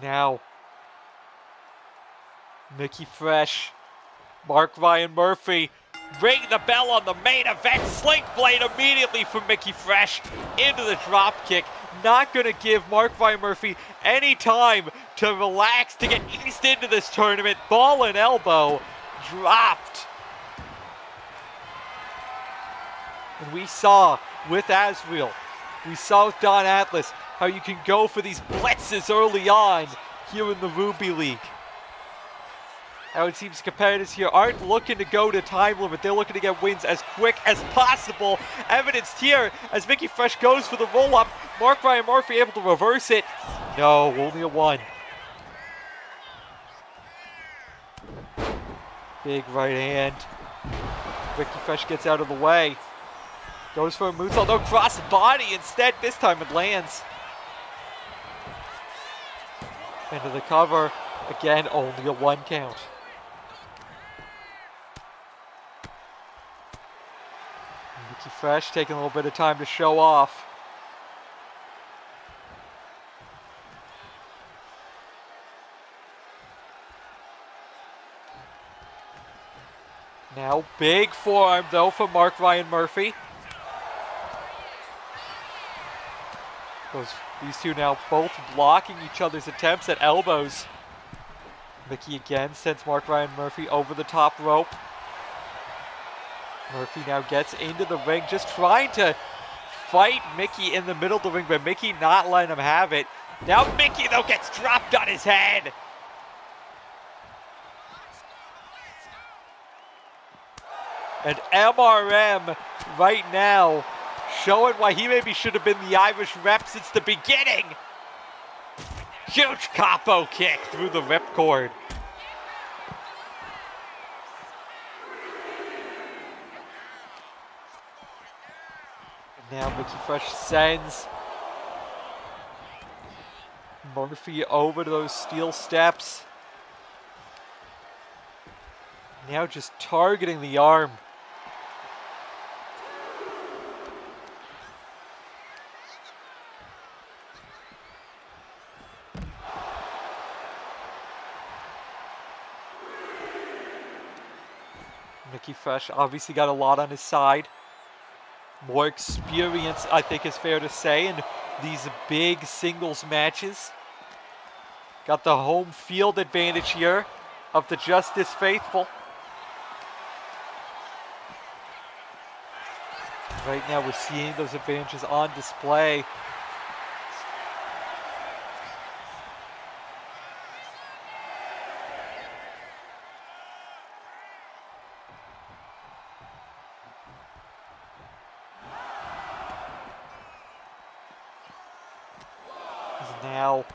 Speaker 3: Now, Mickey Fresh, Mark Ryan Murphy, ring the bell on the main event. Sling blade immediately from Mickey Fresh into the drop kick. Not going to give Mark Ryan Murphy any time to relax, to get eased into this tournament. Ball and elbow dropped. And we saw with Asriel, we saw with Don Atlas, how you can go for these blitzes early on here in the Ruby League. Now it seems competitors here aren't looking to go to time limit. They're looking to get wins as quick as possible. Evidenced here as Mickey Fresh goes for the roll-up. Mark Ryan Murphy able to reverse it. No, only a 1. Big right hand. Ricky Fresh gets out of the way. Goes for a moonsault. No, cross body instead. This time it lands. Into the cover. Again, only a 1 count. Ricky Fresh taking a little bit of time to show off. Now big forearm though from Mark Ryan Murphy. These two now both blocking each other's attempts at elbows. Mickey again sends Mark Ryan Murphy over the top rope. Murphy now gets into the ring, just trying to fight Mickey in the middle of the ring, but Mickey not letting him have it. Now Mickey though gets dropped on his head. And MRM right now showing why he maybe should have been the Irish rep since the beginning. Huge capo kick through the ripcord. And now Mickey Fresh sends Murphy over to those steel steps. Now just targeting the arm. Mickey Fresh obviously got a lot on his side. More experience, I think is fair to say, in these big singles matches. Got the home field advantage here of the Justice faithful. Right now we're seeing those advantages on display. Now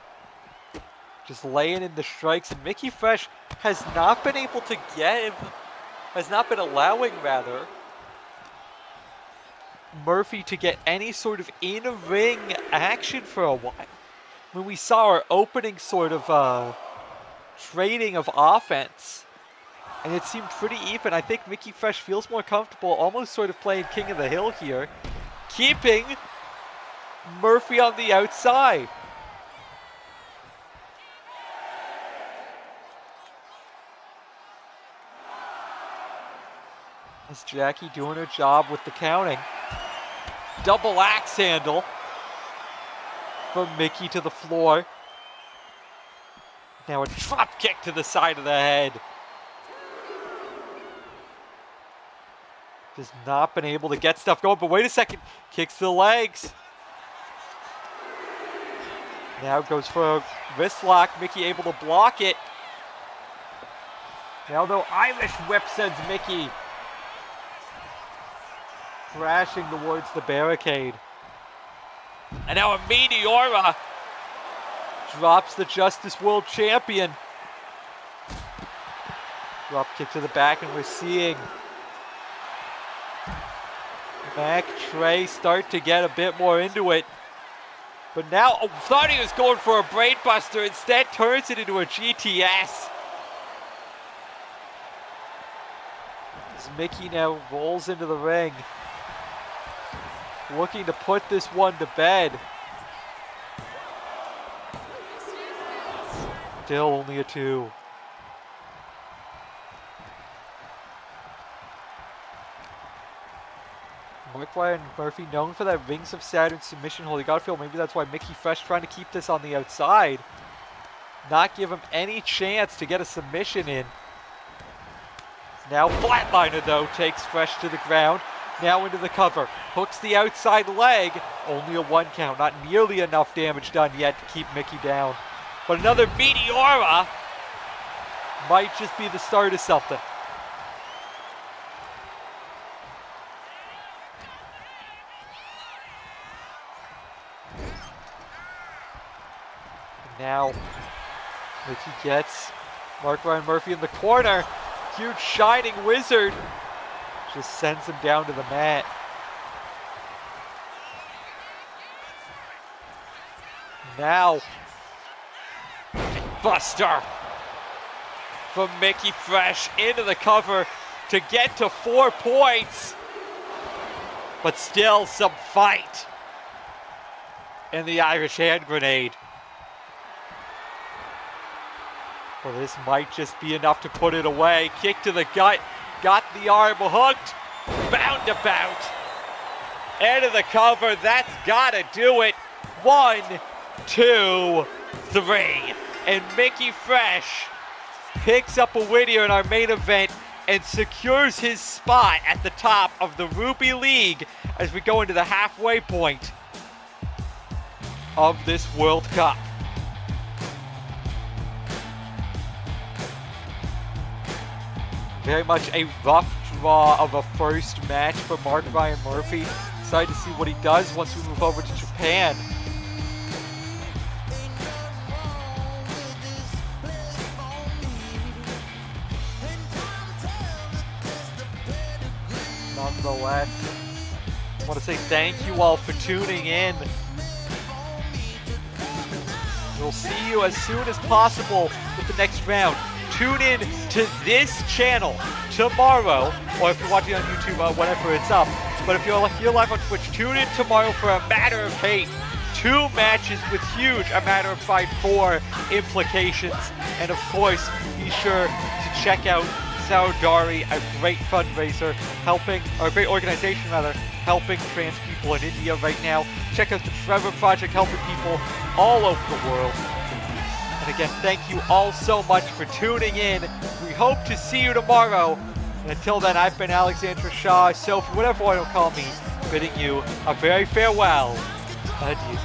Speaker 3: just laying in the strikes, and Mickey Fresh has not been able to allowing Murphy to get any sort of in-ring action for a while. When we saw our opening sort of trading of offense, and it seemed pretty even. I think Mickey Fresh feels more comfortable, almost sort of playing King of the Hill here, keeping Murphy on the outside. As Jackie doing her job with the counting. Double axe handle from Mickey to the floor. Now a drop kick to the side of the head. Just not been able to get stuff going, but wait a second. Kicks to the legs. Now goes for a wrist lock. Mickey able to block it. Now though, Irish whip sends Mickey crashing towards the barricade. And now a Meteora drops the Justice World Champion. Drop kick to the back, and we're seeing Mac Trey start to get a bit more into it. But now, thought he was going for a brain buster, instead turns it into a GTS. As Mickey now rolls into the ring, looking to put this one to bed. Still only a 2. Mark Ryan Murphy known for that Rings of Saturn submission hold. You gotta feel maybe that's why Mickey Fresh trying to keep this on the outside. Not give him any chance to get a submission in. Now flatliner though takes Fresh to the ground. Now into the cover, hooks the outside leg, only a 1 count, not nearly enough damage done yet to keep Mickey down. But another Meteora might just be the start of something. And now Mickey gets Mark Ryan Murphy in the corner. huge shining wizard. Just sends him down to the mat. Now, Buster from Mickey Fresh into the cover to get to 4 points. But still some fight in the Irish hand grenade. Well, this might just be enough to put it away. Kick to the gut, got the arm hooked, bound about. Into the cover, that's gotta do it. 1, 2, 3. And Mickey Fresh picks up a win here in our main event and secures his spot at the top of the Ruby League as we go into the halfway point of this World Cup. Very much a rough draw of a first match for Mark Ryan Murphy. Excited to see what he does once we move over to Japan. Nonetheless, I want to say thank you all for tuning in. We'll see you as soon as possible with the next round. Tune in to this channel tomorrow, or if you're watching on YouTube, whenever it's up. But if you're live on Twitch, tune in tomorrow for A Matter of Hate. 2 matches with huge A Matter of Fight 4 implications. And of course, be sure to check out Saudari, a great fundraiser, a great organization rather, helping trans people in India right now. Check out the Trevor Project, helping people all over the world. And again, thank you all so much for tuning in. We hope to see you tomorrow. And until then, I've been Alexandra Shaw, Sophie, whatever you want to call me, bidding you a very farewell adieu.